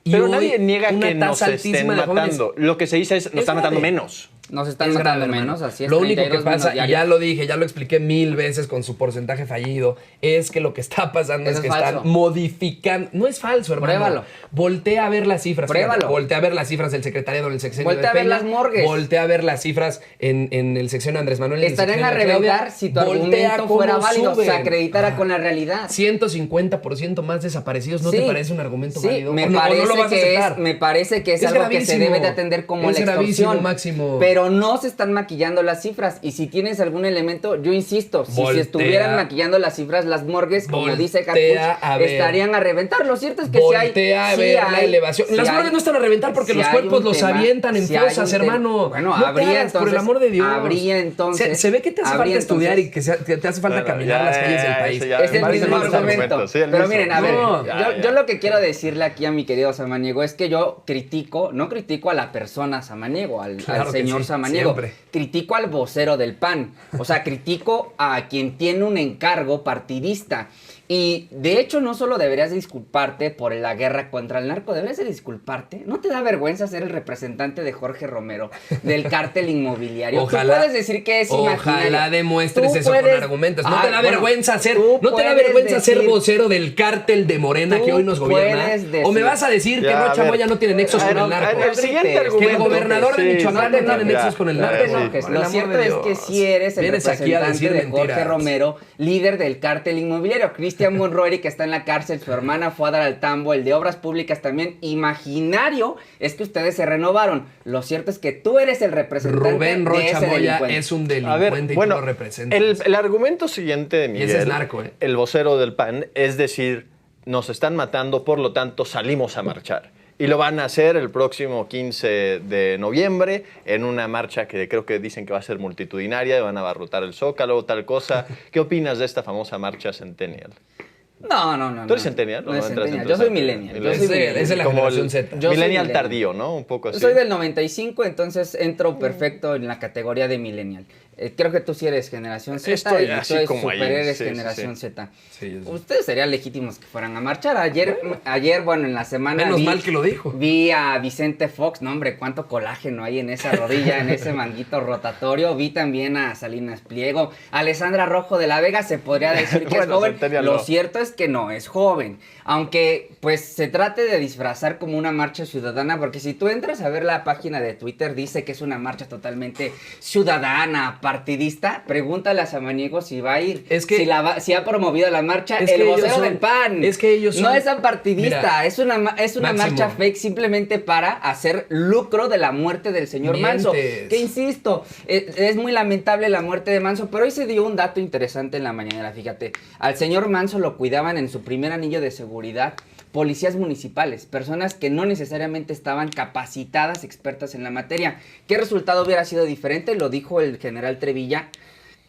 Y Pero hoy nadie niega una que nos tasa estén altísima de jóvenes. matando. Lo que se dice es, nos están matando grave. menos. Nos están Es matando grave, menos, hermano. así es. Lo único que 32 menos pasa, y diarios. ya lo dije, ya lo expliqué 1000 veces con su porcentaje fallido, es que lo que está pasando Eso es que es falso. están modificando. No es falso, hermano. Pruébalo. Voltea a ver las cifras. Pruébalo. Fíjate, voltea a ver las cifras del secretariado en el sexenio Voltea de a ver Peña. las morgues. Voltea a ver las cifras en el sexenio de Andrés Manuel. en el Estarían a sexenio de Claudia. reventar si tu Voltea argumento cómo fuera válido, suben. se acreditara con la realidad. 150% más desaparecidos. ¿No Sí, te parece un argumento sí, válido? Me ¿O no parece, lo vas a aceptar? me parece que es Es algo que se gravísimo. debe de atender como Es la gravísimo, extorsión. Máximo. Pero no se están maquillando las cifras. Y si tienes algún elemento, yo insisto, si se estuvieran maquillando las cifras, las morgues, como dice Voltea a Harfuch, ver. estarían a reventar. Lo cierto es que Voltea a ver la elevación. Las morgues no están a reventar porque los cuerpos los avientan en fosas, hermano. Bueno, No te habría hagas, entonces. por el amor de Dios. Habría entonces. Se ve que te hace falta habría estudiar entonces- y que te hace falta Bueno, caminar ya, las calles del país. ese ya Es me el parece mismo más argumento. sí, el Pero mismo. miren, a ver, No. yo lo que quiero decirle aquí a mi querido Samaniego es que yo no critico a la persona Samaniego, al Claro que señor sí, Samaniego. siempre. Critico al vocero del PAN. O sea, critico a quien tiene un encargo partidista. Y de hecho, no solo deberías disculparte por la guerra contra el narco, deberías de disculparte. ¿No te da vergüenza ser el representante de Jorge Romero, del cártel inmobiliario? Tú puedes decir que es imaginario. Ojalá demuestres Tú eso puedes- con argumentos. No te Ay, da bueno, vergüenza ser, tú no te da puedes vergüenza ser decir- vocero del cártel de Morena que Tú hoy nos gobierna. puedes O me decir- vas a decir que Ya, a Rocha ver. Moya no tiene nexos A con ver, el narco. el siguiente Que el argumento. gobernador de Sí, Michoacán sí, no tiene ya, nexos con el ya, narco. No te sí. enojes. Por el Lo amor cierto de es Dios. que sí eres el Vienes aquí a representante decir de Jorge mentiras. Romero, líder del cártel inmobiliario. Cristian Monroy, que está en la cárcel, su hermana fue a dar al tambo, el de Obras Públicas también. Imaginario es que ustedes se renovaron. Lo cierto es que tú eres el representante Rubén de Rocha ese Moya delincuente. es un A delincuente ver, y bueno, tú lo representas. el argumento siguiente de Miguel, ese es narco, ¿eh? el vocero del PAN, es decir, nos están matando, por lo tanto salimos a marchar. Y lo van a hacer el próximo 15 de noviembre en una marcha que creo que dicen que va a ser multitudinaria, van a abarrotar el Zócalo, tal cosa. ¿Qué opinas de esta famosa marcha Centennial? No. ¿Tú eres Centennial? No es entras Centennial. en Yo tus soy años? millennial. Yo Es soy de- millennial. es de la Como generación el Z. Yo soy millennial millennial. tardío, ¿no? Un poco así. Soy del 95, entonces entro perfecto en la categoría de millennial. Creo que tú sí eres generación Z Estoy y tú así eres como ahí, eres sí, sí, generación sí. Z. Sí, yo sí. Ustedes serían legítimos que fueran a marchar. Ayer, bueno, en la semana Menos mal que lo dijo. Vi a Vicente Fox, no hombre, cuánto colágeno hay en esa rodilla, en ese manguito rotatorio. Vi también a Salinas Pliego. Alessandra Rojo de la Vega se podría decir que Bueno, es joven. Centennial Lo no. cierto es que no es joven. Aunque pues se trate de disfrazar como una marcha ciudadana, porque si tú entras a ver la página de Twitter, dice que es una marcha totalmente ciudadana, partidista. Pregúntale a Samaniego si va a ir. Es que- si ha promovido la marcha, Es el que ellos vocero son- del PAN. es que ellos No son- es tan partidista, Mira, es una Máximo. marcha fake simplemente para hacer lucro de la muerte del señor Manso. Mientes. Que insisto, es muy lamentable la muerte de Manso, pero hoy se dio un dato interesante en la mañanera, fíjate. Al señor Manso lo cuidaban en su primer anillo de seguridad policías municipales, personas que no necesariamente estaban capacitadas, expertas en la materia. ¿Qué resultado hubiera sido diferente? Lo dijo el general Trevilla.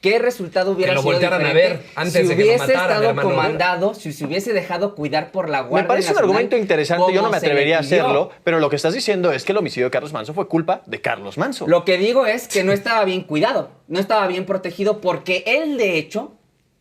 ¿Qué resultado hubiera Que lo sido voltearan a diferente ver antes si de que lo hubiese mataran, estado hermano? comandado, si se hubiese dejado cuidar por la Guardia Me parece un Nacional, argumento interesante, yo no como me se le atrevería a pidió? hacerlo, pero lo que estás diciendo es que el homicidio de Carlos Manso fue culpa de Carlos Manso. Lo que digo es que no estaba bien cuidado, no estaba bien protegido, porque él, de hecho,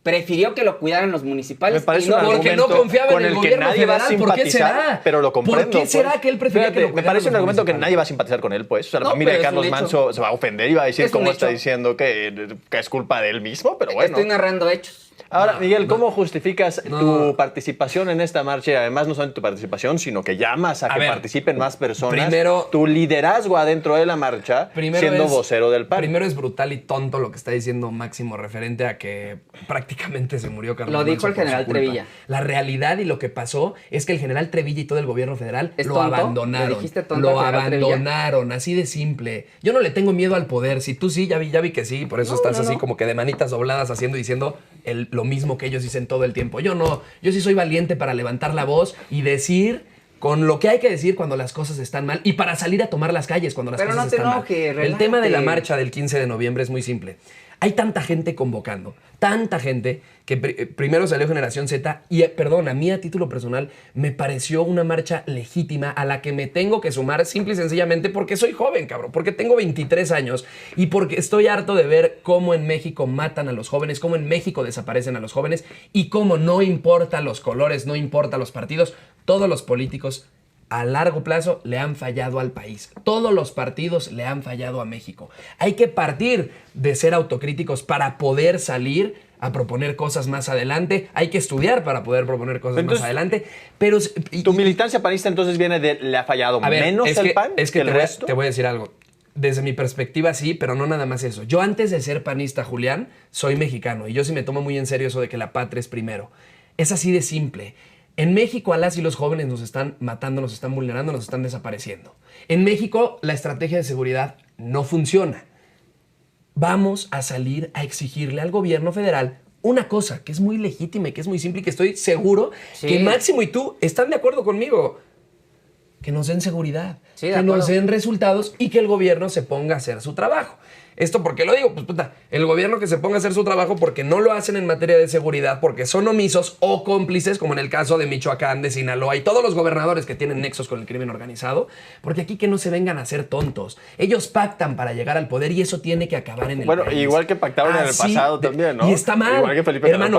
prefirió que lo cuidaran los municipales. Me parece y no un Porque no argumento confiaba con en el el que gobierno nadie va a federal. ¿Por qué simpatizar, será? pero lo comprendo. ¿Por qué será pues. que él prefería que Fíjate, lo me cuidaran parece un los argumento que municipales? nadie va a simpatizar con él, pues. O sea, la No, familia de pero es un Carlos hecho. Manso se va a ofender y va a decir Es un cómo está hecho. diciendo que es culpa de él mismo, pero bueno. Estoy narrando hechos. Ahora, Miguel, ¿cómo justificas No. tu participación en esta marcha? Y además, no solamente tu participación, sino que llamas a que ver, participen más personas. primero- tu liderazgo adentro de la marcha, siendo vocero del PAN. Primero es brutal y tonto lo que está diciendo Máximo referente a que prácticamente se murió Carlos Lo dijo Manso el por su general culpa. Trevilla. La realidad y lo que pasó es que el general Trevilla y todo el gobierno federal ¿Es lo tonto? abandonaron. ¿Le dijiste tonto Lo al general Trevilla? abandonaron, así de simple. Yo no le tengo miedo al poder. Si tú sí, ya vi que sí, por eso estás así como que de manitas dobladas haciendo y diciendo lo mismo que ellos dicen todo el tiempo. Yo no, yo sí soy valiente para levantar la voz y decir con lo que hay que decir cuando las cosas están mal y para salir a tomar las calles cuando las Pero cosas no te están mal. enojes, El tema de la relájate. marcha del 15 de noviembre es muy simple. Hay tanta gente convocando, tanta gente que primero salió Generación Z y, perdón, a mí a título personal me pareció una marcha legítima a la que me tengo que sumar simple y sencillamente porque soy joven, cabrón, porque tengo 23 años y porque estoy harto de ver cómo en México matan a los jóvenes, cómo en México desaparecen a los jóvenes y cómo no importa los colores, no importa los partidos, todos los políticos a largo plazo le han fallado al país. Todos los partidos le han fallado a México. Hay que partir de ser autocríticos para poder salir a proponer cosas más adelante. Hay que estudiar para poder proponer cosas Entonces, más adelante. Pero ¿Tu militancia panista entonces viene de le ha fallado a ver, menos es el que- PAN es que el resto? te voy a decir algo. Desde mi perspectiva sí, pero no nada más eso. Yo antes de ser panista, Julián, soy mexicano y yo sí me tomo muy en serio eso de que la patria es primero. Es así de simple. En México a las y los jóvenes nos están matando, nos están vulnerando, nos están desapareciendo. En México la estrategia de seguridad no funciona. Vamos a salir a exigirle al gobierno federal una cosa que es muy legítima y que es muy simple y que estoy seguro Sí. que Máximo y tú están de acuerdo conmigo. Que nos den seguridad, Sí, de que nos acuerdo. den resultados y que el gobierno se ponga a hacer su trabajo. ¿Esto por qué lo digo? Pues puta, el gobierno que se ponga a hacer su trabajo porque no lo hacen en materia de seguridad, porque son omisos o cómplices, como en el caso de Michoacán, de Sinaloa y todos los gobernadores que tienen nexos con el crimen organizado, porque aquí que no se vengan a ser tontos. Ellos pactan para llegar al poder y eso tiene que acabar en el Bueno, país. igual que pactaron en el Así pasado de- también, ¿no? Y está mal. Igual que Felipe Calderón hermano,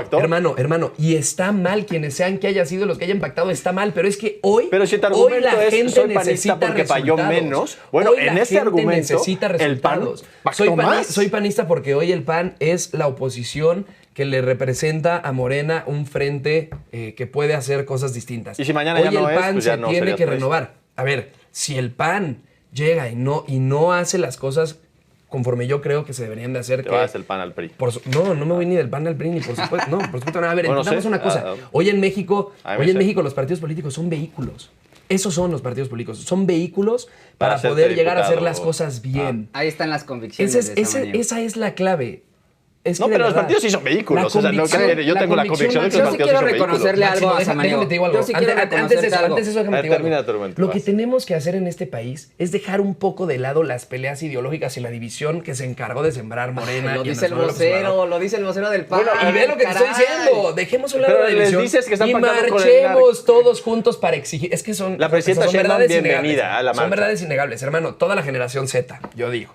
pactó. hermano, y está mal quienes sean que haya sido los que hayan pactado, está mal, pero es que hoy, Pero si tu hoy argumento la es gente soy panista necesita porque falló resultados. menos, bueno, Hoy en la este gente argumento necesita el PAN resultados. pactó más. Soy panista porque hoy el PAN es la oposición que le representa a Morena un frente que puede hacer cosas distintas. Y si mañana hoy ya no el es, PAN pues ya se no tiene serías que panista. renovar. A ver, si el PAN llega y no hace las cosas conforme yo creo que se deberían de hacer, Te que vas del PAN al PRI. no me voy ni del PAN al PRI ni por supuesto. No, por supuesto no. A ver, Bueno, entendamos sé. una cosa. Ah, Hoy en México, a mí sé. los partidos políticos son vehículos. Esos son los partidos políticos. Son vehículos Para para hacerte poder llegar a hacer diputado. las cosas bien. Ahí están las convicciones Esa es la clave. Es No, que de pero los verdad, partidos sí son vehículos. la O sea, no convicción- que yo tengo la convicción de que Yo los sí partidos quiero sí son vehículos. reconocerle algo Máximo, a Samaniego. déjame te digo algo. Yo sí quiero Antes de reconocerte eso, algo. déjame te digo algo. Termina tu argumento, Lo que vas. tenemos que hacer en este país es dejar un poco de lado las peleas ideológicas y la división que se encargó de sembrar Morena. Lo y dice Andrés el Manuel López Obrador. vocero, lo dice el vocero del PAN. Y ve lo que te estoy caray. diciendo. Dejemos un lado Pero la les división dices que están y pactando con el marchemos todos juntos para exigir. Es que son La presidenta son Sheinbaum, verdades bienvenida innegables. a la Son marcha. verdades innegables, hermano. Toda la generación Z, yo digo.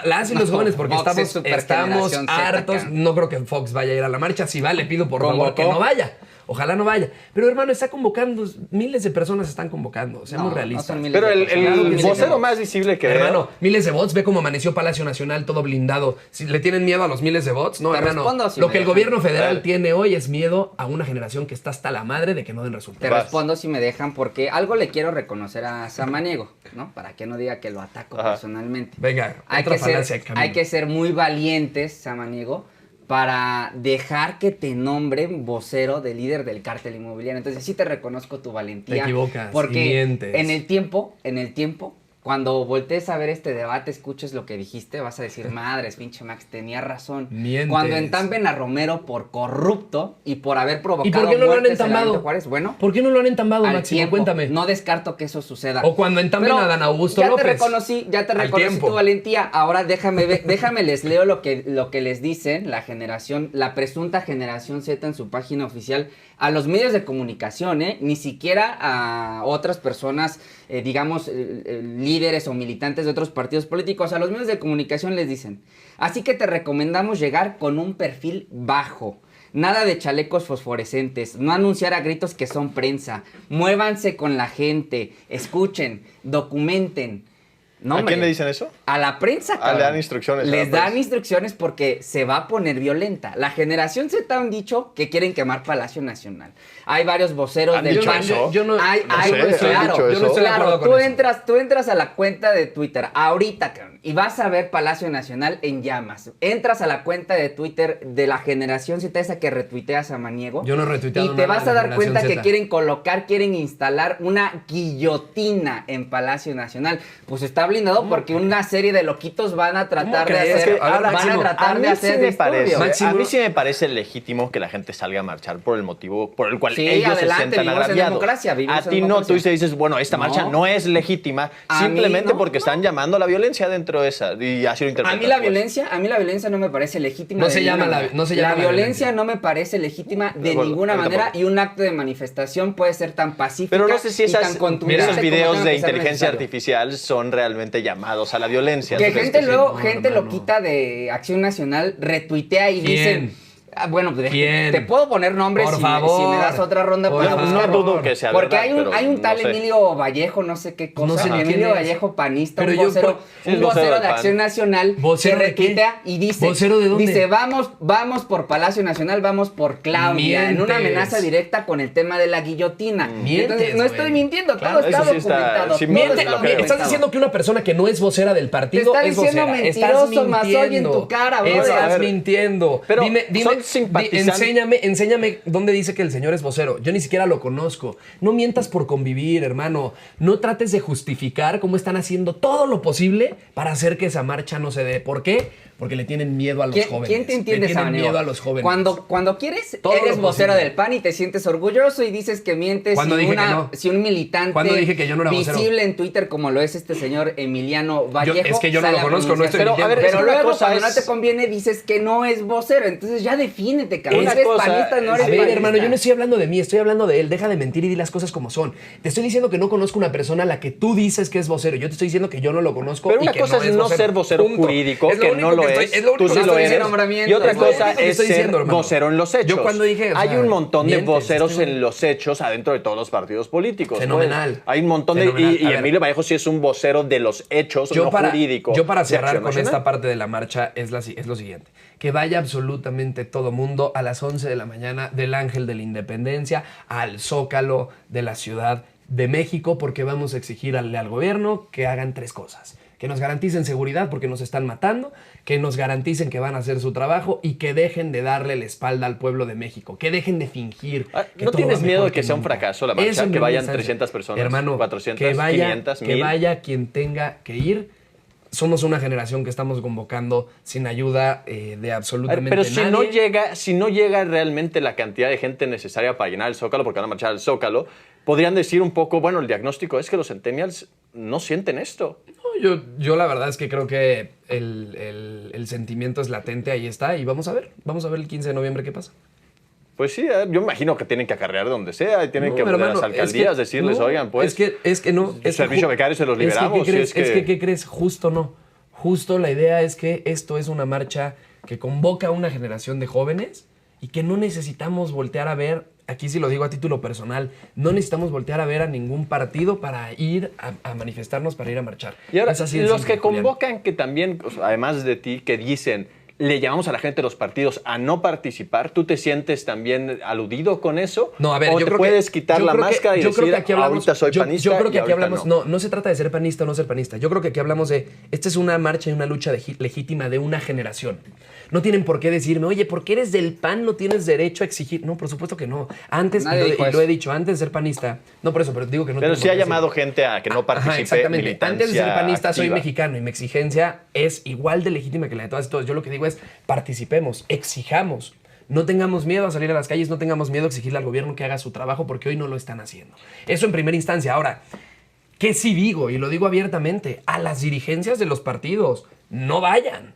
Las y los jóvenes, porque Vox es estamos supergeneración Z, hartos. acá. No creo que Fox vaya a ir a la marcha. Si va, le pido por favor ¿Convocó? que no vaya. Ojalá no vaya. Pero hermano, está convocando. Miles de personas están convocando. Seamos No, realistas. no son miles Pero de personas. el miles de vocero votos. más visible que Hermano, miles de bots. Ve cómo amaneció Palacio Nacional todo blindado. Si le tienen miedo a los miles de bots, no, Te hermano. respondo si Lo me que el dejan. gobierno federal Dale. tiene hoy es miedo a una generación que está hasta la madre de que no den Te resultados. Vas. respondo si me dejan, porque algo le quiero reconocer a Samaniego, ¿no? Para que no diga que lo ataco Ajá. personalmente. Venga, Hay otra que, ser, falacia, Camilo. hay que ser muy valientes, Samaniego, para dejar que te nombren vocero de líder del cártel inmobiliario. Entonces sí te reconozco tu valentía. Te equivocas y Porque mientes. en el tiempo, cuando voltees a ver este debate, escuches lo que dijiste, vas a decir, madres, pinche Max, tenía razón. Mientes. Cuando entamben a Romero por corrupto y por haber provocado ¿Y por qué no lo han muertes en la entambado? Benito Juárez, bueno, ¿Por qué no lo han entambado, al Máximo? tiempo. Cuéntame. No descarto que eso suceda. O cuando entamben Pero a Dan Augusto ya López. Te reconocí Al tiempo. tu valentía. Ahora déjame les leo lo que les dicen la presunta generación Z en su página oficial a los medios de comunicación, ni siquiera a otras personas, digamos, líderes o militantes de otros partidos políticos. A los medios de comunicación les dicen: así que te recomendamos llegar con un perfil bajo. Nada de chalecos fosforescentes, no anunciar a gritos que son prensa, muévanse con la gente, escuchen, documenten. No, ¿A hombre, quién le dicen eso? a la prensa, Ah, le cabrón. dan instrucciones a la Les dan prensa. instrucciones porque se va a poner violenta. La generación Z han dicho que quieren quemar Palacio Nacional. Hay varios voceros ¿Han del dicho PAN. eso? Yo no- Hay, no hay, sé, ¿han claro, dicho yo no estoy de claro, acuerdo con tú eso. tú entras a la cuenta de Twitter ahorita, cabrón, y vas a ver Palacio Nacional en llamas. Entras a la cuenta de Twitter de la generación Z, esa que retuiteas a Maniego. Yo no he retuiteado Y te nada vas de a la dar generación cuenta que Z. quieren instalar una guillotina en Palacio Nacional. Pues está blindado porque una serie de loquitos van a tratar de crees? hacer, Es que, a ver, van Máximo, a tratar de hacer me parece, disturbios. Máximo. a mí sí me parece legítimo que la gente salga a marchar por el motivo por el cual Sí, ellos adelante, se sientan vivimos en agraviados. democracia, vivimos A en ti no, democracia. tú dices, bueno, esta marcha No. no es legítima, A mí simplemente no, porque están llamando a la violencia dentro de esa y así lo A interpretan. mí la pues. violencia no me parece legítima. No de se ninguna llama la- manera. no se llama la violencia violencia. no me parece legítima de acuerdo, ninguna a mí manera tampoco. y un acto de manifestación puede ser tan pacífico Pero no sé si y tan esos contundente como videos tenga de que ser inteligencia necesario. artificial son realmente llamados a la violencia. Que ¿Tú crees gente sí? luego, No, gente hermano. loquita de Acción Nacional retuitea y ¿Quién? dicen... bueno, ¿Quién? te puedo poner nombres Por si, favor. si me das otra ronda Por para favor. No buscarlo. dudo que sea Porque verdad, pero hay un tal no sé. Emilio Vallejo, no sé qué cosa. No sé ni quién Emilio es. Vallejo panista, Pero un yo vocero, por- Sí, un es vocero vocero del de PAN. Acción Nacional ¿Vocero que de qué? retuitea y dice, ¿Vocero de dónde? dice, vamos por Palacio Nacional, vamos por Claudia, en una Mientes. amenaza directa con el tema de la guillotina. Mientes, Entonces, no güey. estoy mintiendo, Claro, todo está eso sí está- documentado. sí todo miente, está lo creo. documentado. Estás diciendo que una persona que no es vocera del partido Te está es diciendo vocera. mentiroso, Estás Mazoy, en mintiendo. tu cara, brother. Estás A ver, mintiendo. pero dime, son simpatizantes. enséñame dónde dice que el señor es vocero. Yo ni siquiera lo conozco. No mientas por convivir, hermano. No trates de justificar cómo están haciendo todo lo posible para hacer que esa marcha no se dé. ¿Por qué? Porque le tienen miedo a los jóvenes. ¿Quién te entiende, Le tienen Samaniego? miedo a los jóvenes. Cuando quieres, Todo eres lo vocero posible. del PAN y te sientes orgulloso y dices que mientes ¿Cuándo dije que no? si un militante ¿Cuándo dije que yo no era vocero? visible en Twitter como lo es este señor Emiliano Vallejo. es que yo no sale lo a conozco, no estoy pronunciarse. Pero, a ver, Pero es que una luego cosa cuando es- no te conviene dices que no es vocero, entonces ya defínete, cabrón. Una ¿Eres cosa panista? No es- eres A ver, panista. hermano, yo no estoy hablando de mí, estoy hablando de él. Deja de mentir y di las cosas como son. Te estoy diciendo que no conozco una persona a la que tú dices que es vocero. Yo te estoy diciendo que yo no lo conozco. Pero y una que cosa no es no ser vocero Punto. jurídico, Es lo que único no lo estoy- es. lo único Tú sí que lo estoy eres. diciendo. nombramiento. Y otra Es lo cosa único que es estoy ser diciendo, hermano. vocero en los hechos. Yo cuando dije, o hay sea, un montón de mientes, voceros este- en los hechos adentro de todos los partidos políticos. Fenomenal. Pues. Hay un montón de... Fenomenal. Y A ver. Emilio Vallejo sí es un vocero de los hechos, no jurídico. Yo para de cerrar Acción con Nacional. esta parte de la marcha es lo siguiente. Que vaya absolutamente todo mundo a las 11 de la mañana del Ángel de la Independencia al Zócalo de la Ciudad de México, porque vamos a exigirle al gobierno que hagan tres cosas. Que nos garanticen seguridad porque nos están matando, que nos garanticen que van a hacer su trabajo y que dejen de darle la espalda al pueblo de México, que dejen de fingir. que ¿No todo tienes va miedo mejor de que sea un nunca. fracaso la marcha? Eso en Que primera vayan instancia. 300 personas, Hermano, 400, que vaya, 500, que 1000. vaya quien tenga que ir. Somos una generación que estamos convocando sin ayuda de absolutamente Pero nadie. si no llega realmente la cantidad de gente necesaria para llenar el Zócalo, porque van a marchar al Zócalo, podrían decir un poco, bueno, el diagnóstico es que los centennials no sienten esto. No, yo la verdad es que creo que el sentimiento es latente, ahí está, y vamos a ver el 15 de noviembre qué pasa. Pues sí, yo imagino que tienen que acarrear donde sea y tienen No, que volver a hermano, las alcaldías, es que- decirles, no, oigan, pues... es que no. el servicio becario se los liberamos, ¿Qué crees? si es que- ¿qué crees? Justo no. justo la idea es que esto es una marcha que convoca a una generación de jóvenes y que no necesitamos voltear a ver, aquí sí lo digo a título personal, no necesitamos voltear a ver a ningún partido para ir a manifestarnos, para ir a marchar. Y ahora, Es así de los simple, que Julián. convocan, que también, o sea, además de ti, que dicen, le llamamos a la gente de los partidos a no participar, ¿tú te sientes también aludido con eso? No, a ver, ¿O yo te creo puedes que, quitar yo la creo que- máscara y yo creo decir, que aquí hablamos, ahorita soy panista yo creo que y aquí ahorita hablamos, no? no se trata de ser panista o no ser panista. Yo creo que aquí hablamos de, esta es una marcha y una lucha legítima de una generación. No tienen por qué decirme, oye, ¿por qué eres del PAN no tienes derecho a exigir? No, por supuesto que no. Antes, Nadie dijo y lo eso. he dicho, antes de ser panista, no por eso, pero digo que no Pero tienen sí por ha qué llamado decirlo. gente a que no participe. Ajá, exactamente. Antes de ser militancia panista soy activa. mexicano y mi exigencia es igual de legítima que la de todas y todos. Yo lo que digo es participemos, exijamos. No tengamos miedo a salir a las calles, no tengamos miedo a exigirle al gobierno que haga su trabajo porque hoy no lo están haciendo. Eso en primera instancia. Ahora, ¿qué sí digo? Y lo digo abiertamente. A las dirigencias de los partidos, no vayan.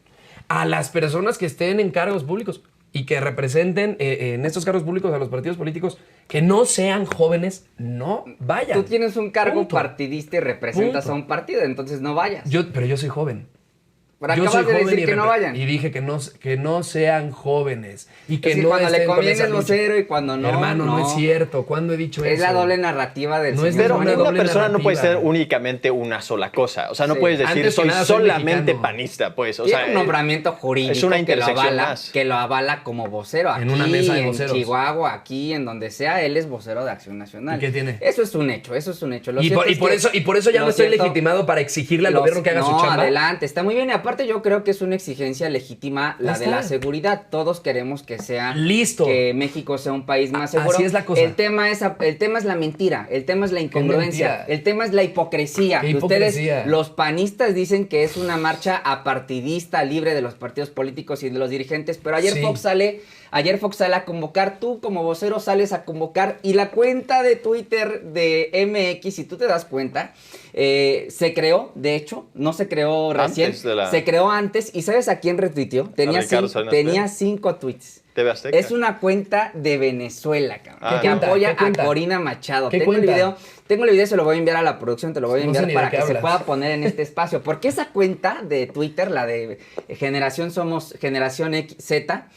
A las personas que estén en cargos públicos y que representen en estos cargos públicos a los partidos políticos, que no sean jóvenes, no vayan. Tú tienes un cargo Punto. partidista y representas Punto. a un partido, entonces no vayas. Pero yo soy joven. Pero Yo acabas soy de joven decir que no vayan. Y dije que no sean jóvenes. Y que Es que no cuando le estén con conviene esa es lucha. vocero y cuando no, Hermano, no es cierto. ¿Cuándo he dicho eso? Es la doble narrativa del No es señor Pero una Samaniego. una doble persona no puede ser narrativa. únicamente una sola cosa. O sea, no Sí. puedes decir, Antes que soy nada, soy solamente mexicano. panista, pues. O Tiene sea, un nombramiento jurídico es una que lo intersección avala, más. que lo avala como vocero. Aquí, En una mesa de voceros. en Chihuahua, aquí, en donde sea, él es vocero de Acción Nacional. ¿Y qué tiene? Eso es un hecho, eso es un hecho. Lo Y cierto por, y es por que- eso, y por eso ya lo no estoy cierto- legitimado para exigirle al Los- gobierno que haga su no, chamba. adelante, está muy bien. Y aparte yo creo que es una exigencia legítima la Ya de está. la seguridad. Todos queremos que sea Listo. que México sea un país más seguro. Así es la cosa. El tema es la mentira, el tema es la incongruencia, mentira? el tema es la hipocresía. ¿Qué Que hipocresía? ustedes, los panistas, dicen que es una marcha apartidista, libre de los partidos políticos y de los dirigentes, pero ayer Sí. Fox sale a convocar, tú como vocero sales a convocar, y la cuenta de Twitter de MX, si tú te das cuenta, se creó, de hecho, no se creó recién, Antes de la- se creó antes, y ¿sabes a quién retuiteó? Tenía, Ricardo cinco, Salinas tenía Pliego. 5 tweets. TV Azteca. Es una cuenta de Venezuela, cabrón, Ah. que ¿Qué cuenta? apoya ¿Qué cuenta? a Corina Machado. ¿Qué Tengo el cuenta? video, se lo voy a enviar a la producción, te lo voy a No sé enviar ni de para qué que se hablas. pueda poner en este espacio. Porque esa cuenta de Twitter, la de Generación Z,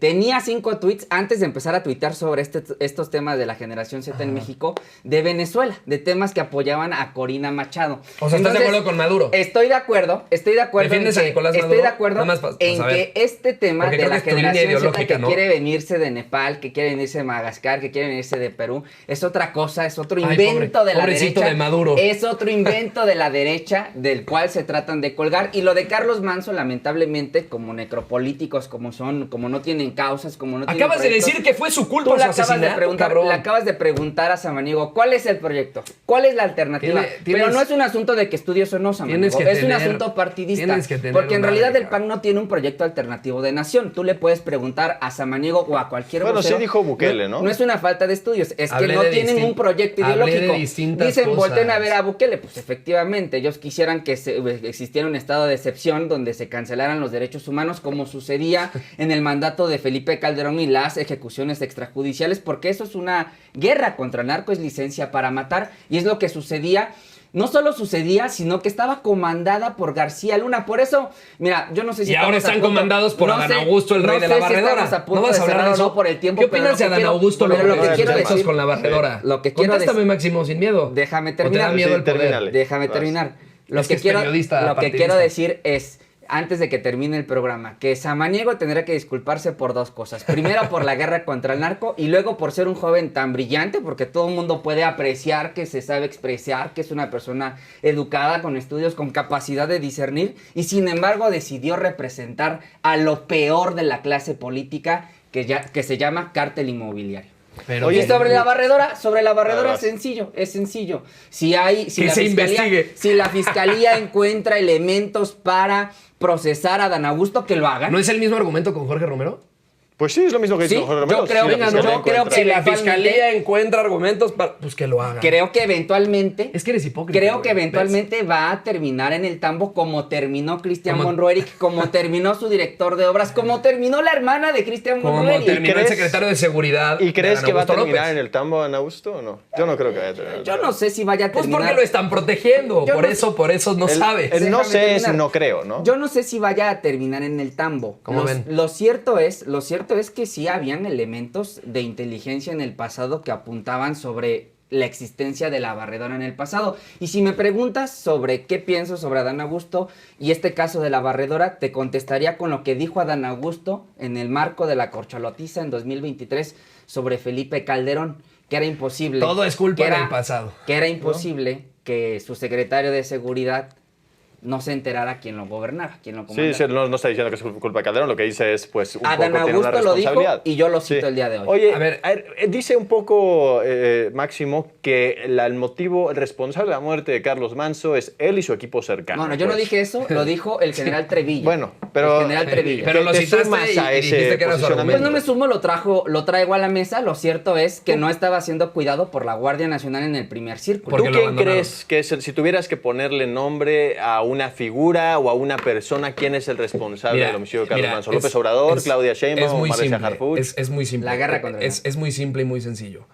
tenía 5 tweets antes de empezar a tuitear sobre estos temas de la Generación Z en México, de Venezuela, de temas que apoyaban a Corina Machado. O sea, ¿estás de acuerdo con Maduro? Estoy de acuerdo ¿Defiendes a Nicolás Maduro? Estoy de acuerdo Nada más en saber. que este tema Porque de creo la que es tu línea Generación Z ideológica, que ¿no? quiere venirse de Nepal, que quiere venirse de Madagascar, que quiere venirse de Perú, es otra cosa, es otro Ay, invento de la pobrecito derecha. de Maduro. Es otro invento de la derecha del cual se tratan de colgar. Y lo de Carlos Manso, lamentablemente, como necropolíticos, como no tienen causas, como no tienen Acabas de proyectos, decir que fue su tú culpa le su acabas de asesinato, preguntar, cabrón. le acabas de preguntar a Samaniego, ¿cuál es el proyecto? ¿Cuál es la alternativa? Tienes- Pero no es un asunto de que estudies o no, Samaniego. Tienes que Es un tener- asunto partidista. tienes que tener Porque en una realidad el verga. PAN no tiene un proyecto alternativo de nación. Tú le puedes preguntar a Samaniego o a cualquier Bueno, vocero. sí dijo Bukele, ¿no? No es una falta de estudios, es Hablé que no de tienen un proyecto hablé de ideológico. distintas Dicen, cosas. volten a ver a Bukele. Pues efectivamente, ellos quisieran que existiera un estado de excepción donde se cancelaran los derechos humanos, como sucedía en el mandato de Felipe Calderón y las ejecuciones extrajudiciales, porque eso es una guerra contra el narco, es licencia para matar, y es lo que sucedía. No solo sucedía, sino que estaba comandada por García Luna. Por eso, mira, yo no sé si Y ahora estamos a están punto- comandados por no Adán sé- Augusto, el rey no de sé la si barredora. estamos a punto ¿No vas de a hablar de cerrar o eso? no por el tiempo. ¿Qué pero opinas lo de que Adán quiero- Augusto pero López lo que quiero Mateos decir, con la barredora? lo que quiero Contéstame, decir- Máximo, sin miedo. Déjame ¿O te da terminar. miedo Sí, el poder? termínale. Déjame Vas. terminar. Es que es periodista, Lo que partidista. quiero decir es, antes de que termine el programa, que Samaniego tendrá que disculparse por 2 cosas. Primero, por la guerra contra el narco, y luego por ser un joven tan brillante, porque todo el mundo puede apreciar que se sabe expresar, que es una persona educada, con estudios, con capacidad de discernir, y sin embargo decidió representar a lo peor de la clase política que se llama cártel inmobiliario. Pero Oye, que- sobre la barredora Ah, es sencillo, es sencillo. Si Que la se fiscalía, investigue. si la fiscalía encuentra elementos para procesar a Dan Augusto, que lo hagan. ¿No es el mismo argumento con Jorge Romero? Pues sí, es lo mismo que dice Sí, Jorge yo Romero. creo- Si la venga, fiscalía yo creo encuentra- Si la eventualmente- fiscalía encuentra argumentos, pues que lo haga. Creo que eventualmente... Es que eres hipócrita. Creo que güey. eventualmente va a terminar en el tambo como terminó Cristian Como- Monroe Eric, como terminó su director de obras, como terminó la hermana de Cristian Como Monroe Eric. terminó el crees- secretario de seguridad. ¿Y crees de que va a Augusto terminar López. en el tambo Adán Augusto o no? Yo no creo que vaya a terminar. Yo no sé si vaya a Pues terminar. porque lo están protegiendo. Yo Por no- eso no sabe. El no Déjame sé es terminar. no creo, ¿no? Yo no sé si vaya a terminar en el tambo. ¿Cómo ven? Lo cierto es que sí habían elementos de inteligencia en el pasado que apuntaban sobre la existencia de la barredora en el pasado. Y si me preguntas sobre qué pienso sobre Adán Augusto y este caso de la barredora, te contestaría con lo que dijo Adán Augusto en el marco de la corcholotiza en 2023 sobre Felipe Calderón, que era imposible. Todo es culpa que era- del pasado. Que era imposible que su secretario de seguridad no se enterara quién lo gobernaba, quién lo comandaba. Sí, no está diciendo que es culpa de Calderón, lo que dice es, pues, un Adán poco tiene una Augusto lo dijo responsabilidad. y yo lo cito el día de hoy. Oye, A ver, dice un poco, Máximo, que el motivo, el responsable de la muerte de Carlos Manso es él y su equipo cercano. No, yo no pues. dije eso, lo dijo el general Trevilla. Bueno, pero- El general Trevilla. Pero lo te citaste sumas y a ese dijiste que era su posicionamiento. Pues no me sumo, lo traigo a la mesa. Lo cierto es que no estaba siendo cuidado por la Guardia Nacional en el primer círculo. Porque ¿Tú lo quién abandonaron. crees que es si tuvieras que ponerle nombre a una figura o a una persona, quién es el responsable del homicidio de Carlos Manso? ¿López Obrador, Claudia Sheinbaum, muy Marcia simple, Harfuch? es muy simple. La guerra contra el es muy simple y muy sencillo.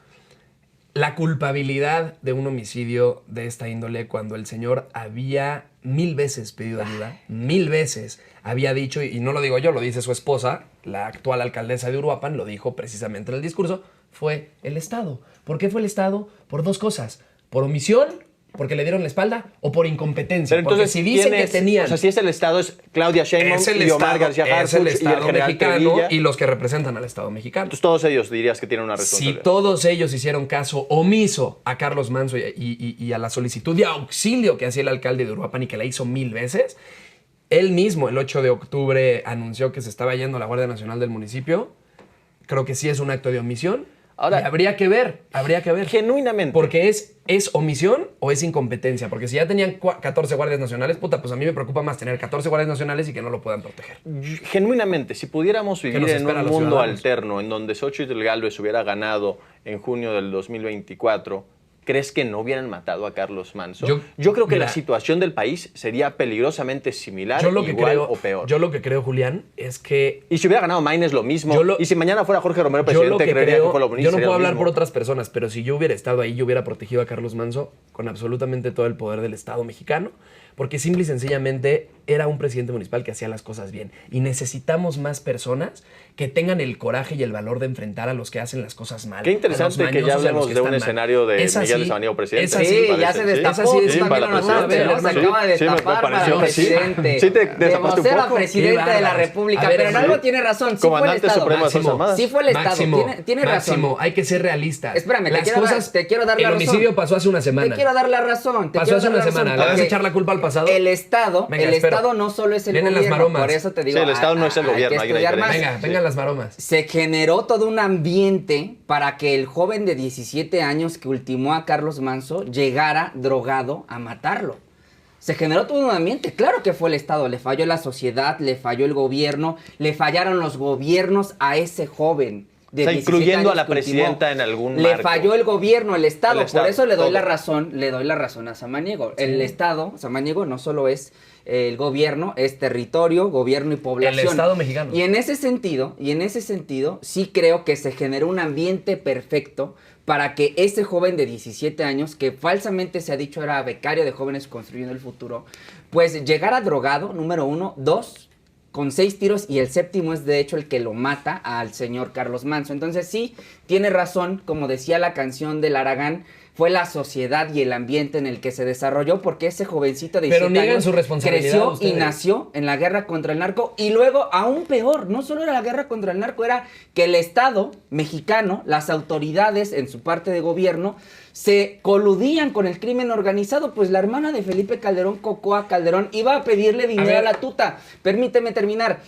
La culpabilidad de un homicidio de esta índole, cuando el señor había 1000 veces pedido ayuda, 1000 veces había dicho, y no lo digo yo, lo dice su esposa, la actual alcaldesa de Uruapan, lo dijo precisamente en el discurso, fue el Estado. ¿Por qué fue el Estado? Por dos cosas. Por omisión, porque le dieron la espalda, o por incompetencia. Pero Porque entonces, si dicen ¿quién que es? tenían... O sea, si es el Estado, es Claudia Sheinbaum es el y Omar Estado, García es el Harfuch y el Estado general mexicano Trevilla. y los que representan al Estado mexicano. Entonces todos ellos dirías que tienen una Si responsabilidad. todos ellos hicieron caso omiso a Carlos Manso y a la solicitud de auxilio que hacía el alcalde de Uruapan y que la hizo 1000 veces, él mismo el 8 de octubre anunció que se estaba yendo la Guardia Nacional del municipio, creo que sí es un acto de omisión. Ahora, Y habría que ver. Genuinamente. Porque es omisión o es incompetencia. Porque si ya tenían 14 guardias nacionales, puta, pues a mí me preocupa más tener 14 guardias nacionales y que no lo puedan proteger. Genuinamente, si pudiéramos vivir nos en espera a un los mundo ciudadanos? alterno en donde Xochitl Gálvez hubiera ganado en junio del 2024, ¿crees que no hubieran matado a Carlos Manso? Yo creo que mira, la situación del país sería peligrosamente similar, Yo lo que igual creo, o peor. Yo lo que creo, Julián, es que Y si hubiera ganado Maines, lo mismo. Y si mañana fuera Jorge Romero yo lo presidente, que creería creo, que fue lo mismo. yo no sería puedo lo hablar mismo. por otras personas, pero si yo hubiera estado ahí, yo hubiera protegido a Carlos Manso con absolutamente todo el poder del Estado mexicano, porque simple y sencillamente era un presidente municipal que hacía las cosas bien. Y necesitamos más personas que tengan el coraje y el valor de enfrentar a los que hacen las cosas mal. Qué interesante que ya hablemos de un escenario de Miguel de Samaniego presidente. Es así, Sí, parece, ya se sí. destapó. Es así, Tú sí, también para lo notaste, presidente, ¿no? Se sí. acaba de Sí, me destapar para pareció que sí. presidente. Sí te de destapaste un vocera poco. presidente Qué de la bárbaros. República. A ver, Pero en sí. algo tiene razón. Sí fue el Comandante Estado. supremo de las Fuerzas Armadas. Sí fue el Estado. Tiene razón. Máximo, hay que ser realistas. Espérame, Las cosas, te quiero dar la el razón. homicidio pasó hace una semana. Te quiero dar la razón. Pasó hace una semana. ¿Le vas a echar la culpa al pasado? El Estado, Venga, el espero. Estado no solo es el Vienen las gobierno. maromas. Por eso te digo. Sí, el Estado no es el gobierno, Hay hay que una estudiar más. diferencia. Venga, vengan las maromas. Se generó todo un ambiente para que el joven de 17 años que ultimó a Carlos Manso llegara drogado a matarlo. Se generó todo un ambiente, claro que fue el Estado, le falló la sociedad, le falló el gobierno, le fallaron los gobiernos a ese joven. De O sea, 17 incluyendo a años la que ultimó. presidenta en algún Le marco. falló el gobierno, el Estado, El Estado, por eso le doy todo. la razón a Samaniego. El Estado, Samaniego, no solo es el gobierno, es territorio, gobierno y población. El Estado mexicano. Y en ese sentido, sí creo que se generó un ambiente perfecto para que ese joven de 17 años, que falsamente se ha dicho era becario de Jóvenes Construyendo el Futuro, pues llegara drogado, número 1, 2, con 6 tiros, y el séptimo es de hecho el que lo mata al señor Carlos Manso. Entonces sí, tiene razón, como decía la canción del Aragán, fue la sociedad y el ambiente en el que se desarrolló, porque ese jovencito de 17 Pero niegan años su responsabilidad creció y ustedes. nació en la guerra contra el narco, y luego aún peor, no solo era la guerra contra el narco, era que el Estado mexicano, las autoridades en su parte de gobierno, se coludían con el crimen organizado. Pues la hermana de Felipe Calderón, Cocoa Calderón, iba a pedirle dinero a la tuta. Permíteme terminar.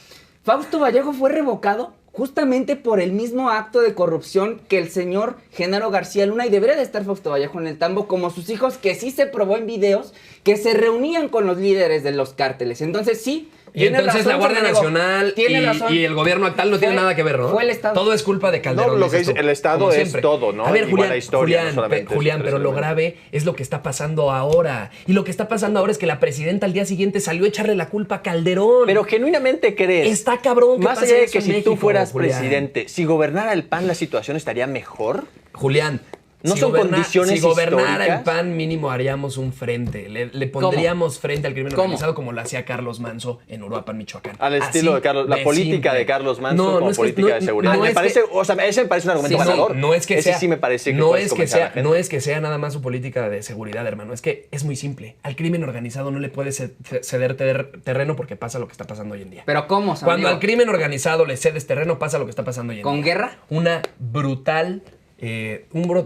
Fausto Vallejo fue revocado justamente por el mismo acto de corrupción que el señor Genaro García Luna, y debería de estar Fausto Vallejo en el tambo, como sus hijos, que sí se probó en videos que se reunían con los líderes de los cárteles. Entonces sí, Y entonces la Guardia Nacional y el gobierno actual no tienen nada que ver, ¿no? Fue el Estado. Todo es culpa de Calderón. No, lo que dices dice tú, el Estado como es siempre. todo, ¿no? A ver, Igual Julián, la historia, no solamente Julián, sus pero lo tres grave es lo que está pasando ahora. Y lo que está pasando ahora es que la presidenta al día siguiente salió a echarle la culpa a Calderón. Pero genuinamente crees. Está cabrón que Más pase allá de eso que en si México, tú fueras Julián. presidente, si gobernara el PAN, la situación estaría mejor. Julián, No son condiciones si gobernara el históricas. PAN, mínimo haríamos un frente. Le pondríamos frente al crimen organizado como lo hacía Carlos Manso en Uruapan, Michoacán. Al estilo de Carlos, la política simple. de Carlos Manso como es que- política de seguridad. no me es parece, que- o sea, ese me parece un argumento Sí, ganador. no es que ese sea, sí me parece que no puedes es que convencer a la sea, gente. no es que sea nada más su política de seguridad, hermano. Es que es muy simple. Al crimen organizado no le puede ceder terreno porque pasa lo que está pasando hoy en día. Pero ¿cómo, San Cuando Diego? al crimen organizado le cedes terreno, pasa lo que está pasando hoy en ¿Con día. guerra? Una brutal,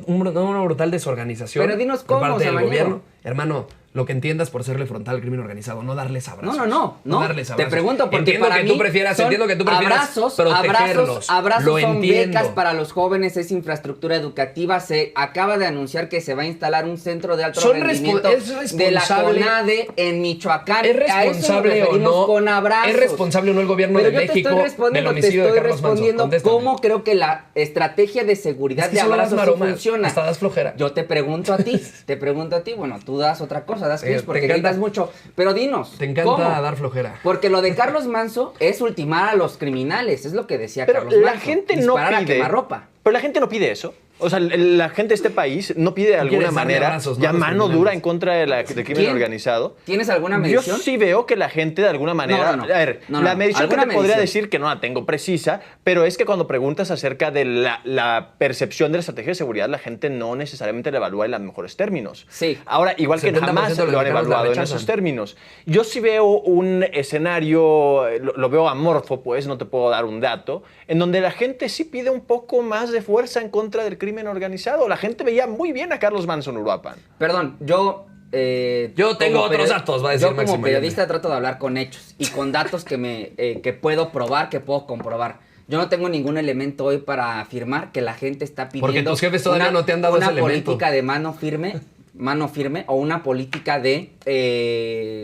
una brutal desorganización. Pero dinos por cómo, parte del Samaniego. gobierno. Hermano, lo que entiendas por serle frontal al crimen organizado, no darles abrazos. No. darles Te abrazos. pregunto porque entiendo para que mí tú prefieras, son entiendo que tú prefieras protegerlos. abrazos lo son entiendo. becas para los jóvenes, es infraestructura educativa. Se acaba de anunciar que se va a instalar un centro de alto rendimiento es de la responsable- CONADE en Michoacán. ¿Es A eso nos responsable o referimos no? con abrazos. ¿Es responsable o no el gobierno Pero de yo te México estoy del respondiendo, homicidio de Carlos Manso? respondiendo Contéstame. cómo creo que la estrategia de seguridad Es que de solo das abrazos sí maromas, funciona. hasta das flojera. Yo te pregunto a ti, bueno, tú das otra cosa, das cringe te porque encanta- gritas mucho. Pero dinos, Te encanta ¿cómo? dar flojera. Porque lo de Carlos Manso es ultimar a los criminales, es lo que decía Pero Carlos la Manso. gente no Disparar a pide. quemarropa. Pero la gente no pide eso. O sea, la gente de este país no pide de alguna quieres darle manera abrazos, ¿no? ya a los mano criminales. dura en contra del crimen ¿Quién? organizado. ¿Tienes alguna Yo medición? sí veo que la gente de alguna manera... No. A ver, No, la medición que te ¿alguna podría medición? decir que no la tengo precisa, pero es que cuando preguntas acerca de la percepción de la estrategia de seguridad, la gente no necesariamente la evalúa en los mejores términos. Sí. Ahora, igual que 70% jamás de los lo han mexicanos la evaluado en rechazan. esos términos. Yo sí veo un escenario, lo veo amorfo, pues, no te puedo dar un dato, en donde la gente sí pide un poco más de fuerza en contra del crimen organizado. La gente veía muy bien a Carlos Manso en Uruapan. Perdón, yo... Yo tengo como otros datos, va a decir Yo como Máximo periodista trato de hablar con hechos y con datos que puedo probar, que puedo comprobar. Yo no tengo ningún elemento hoy para afirmar que la gente está pidiendo... Porque tus jefes todavía no te han dado una ese elemento. política de mano firme o una política de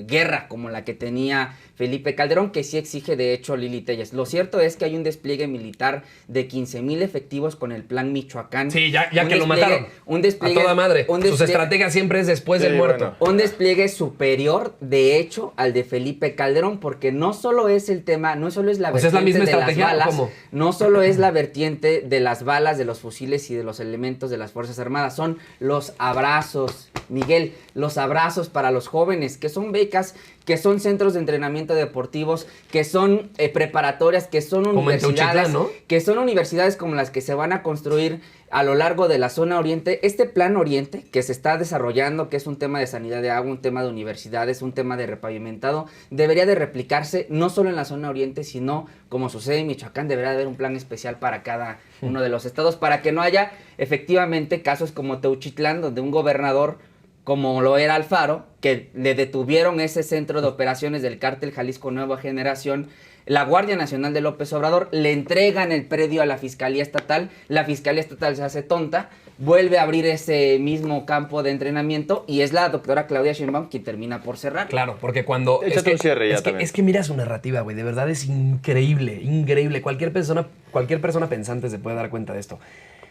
guerra como la que tenía Felipe Calderón, que sí exige de hecho Lili Telles. Lo cierto es que hay un despliegue militar de 15,000 efectivos con el plan Michoacán. Sí, ya Un que lo mataron. Un despliegue... A toda madre. un Sus despliegue- estrategias siempre es después del Sí, muerto. bueno. un despliegue superior, de hecho, al de Felipe Calderón, porque no solo es el tema, no solo es la O sea, ¿es la vertiente misma de las estrategia o balas, cómo? no solo es la vertiente de las balas, de los fusiles y de los elementos de las Fuerzas Armadas, son los abrazos, Miguel, los abrazos para los jóvenes, que son becas, que son centros de entrenamiento deportivos, que son preparatorias, que son Como en universidades, Teuchitlán, ¿no? que son universidades como las que se van a construir a lo largo de la zona oriente. Este plan oriente que se está desarrollando, que es un tema de sanidad de agua, un tema de universidades, un tema de repavimentado, debería de replicarse no solo en la zona oriente, sino como sucede en Michoacán, debería de haber un plan especial para cada uno de los estados, para que no haya efectivamente casos como Teuchitlán, donde un gobernador como lo era Alfaro, que le detuvieron ese centro de operaciones del cártel Jalisco Nueva Generación, la Guardia Nacional de López Obrador le entregan el predio a la Fiscalía Estatal, la Fiscalía Estatal se hace tonta, vuelve a abrir ese mismo campo de entrenamiento y es la doctora Claudia Sheinbaum quien termina por cerrar. Claro, porque cuando... Échate un cierre ya también. Es que mira su narrativa, güey. De verdad es increíble, increíble. Cualquier persona pensante se puede dar cuenta de esto.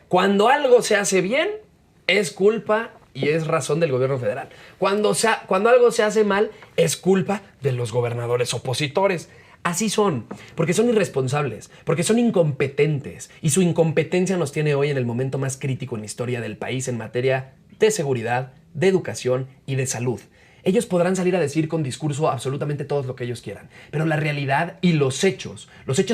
Cuando algo se hace bien, es culpa y es razón del gobierno federal. Cuando algo se hace mal, es culpa de los gobernadores opositores. Así son, porque son irresponsables, porque son incompetentes. Y su incompetencia nos tiene hoy en el momento más crítico en la historia del país en materia de seguridad, de educación y de salud. Ellos podrán salir a decir con discurso absolutamente todo lo que ellos quieran, pero la realidad y los hechos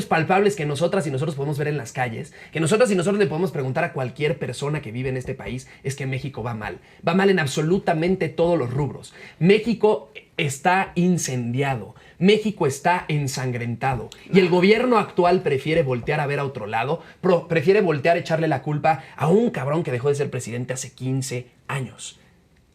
palpables que nosotras y nosotros podemos ver en las calles, que nosotras y nosotros le podemos preguntar a cualquier persona que vive en este país, es que México va mal. Va mal en absolutamente todos los rubros. México está incendiado. México está ensangrentado. Y el gobierno actual prefiere voltear a ver a otro lado, prefiere voltear a echarle la culpa a un cabrón que dejó de ser presidente hace 15 años.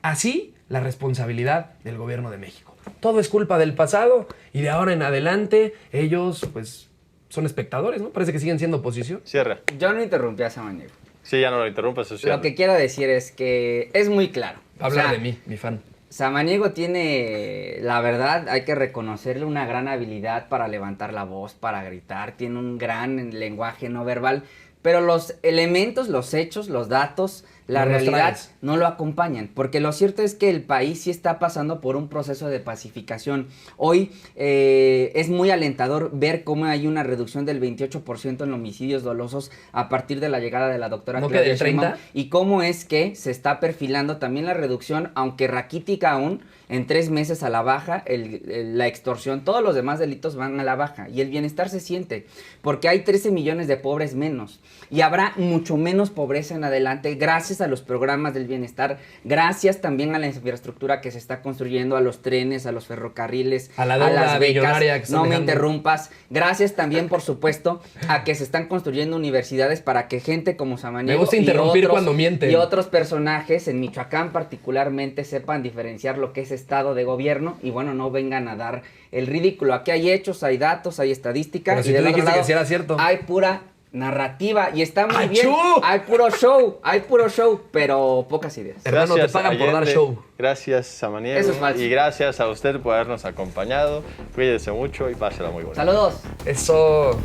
Así, la responsabilidad del gobierno de México. Todo es culpa del pasado y de ahora en adelante ellos, pues, son espectadores, ¿no? Parece que siguen siendo oposición. Cierra. Yo no interrumpí a Samaniego. Sí, ya no lo interrumpas, eso cierra. Lo que quiero decir es que es muy claro. Va a hablar de mí, mi fan. Samaniego tiene, la verdad, hay que reconocerle una gran habilidad para levantar la voz, para gritar, tiene un gran lenguaje no verbal, pero los elementos, los hechos, los datos, la No los realidad traes. no lo acompañan, porque lo cierto es que el país sí está pasando por un proceso de pacificación. Hoy es muy alentador ver cómo hay una reducción del 28% en homicidios dolosos a partir de la llegada de la doctora ¿No que Claudia del 30? Sheinbaum, y cómo es que se está perfilando también la reducción, aunque raquítica aún, en 3 meses a la baja, la extorsión, todos los demás delitos van a la baja y el bienestar se siente, porque hay 13 millones de pobres menos y habrá mucho menos pobreza en adelante gracias a los programas del bienestar, gracias también a la infraestructura que se está construyendo, a los trenes, a los ferrocarriles, A la deuda las billonaria que becas, están no me dejando. interrumpas, gracias también por supuesto a que se están construyendo universidades para que gente como Samaniego Me gusta interrumpir cuando mienten. y otros personajes en Michoacán particularmente sepan diferenciar lo que es estado de gobierno y bueno, no vengan a dar el ridículo. Aquí hay hechos, hay datos, hay estadística. Pero y si del tú otro dijiste que lado sí era cierto. hay pura narrativa y está muy bien. ¡Achú! Hay puro show, pero pocas ideas. Hermano, te pagan por dar Allende. show. Gracias, Samaniego. Eso es falso. Y gracias a usted por habernos acompañado. Cuídese mucho y pásela muy bonito. Saludos. Eso.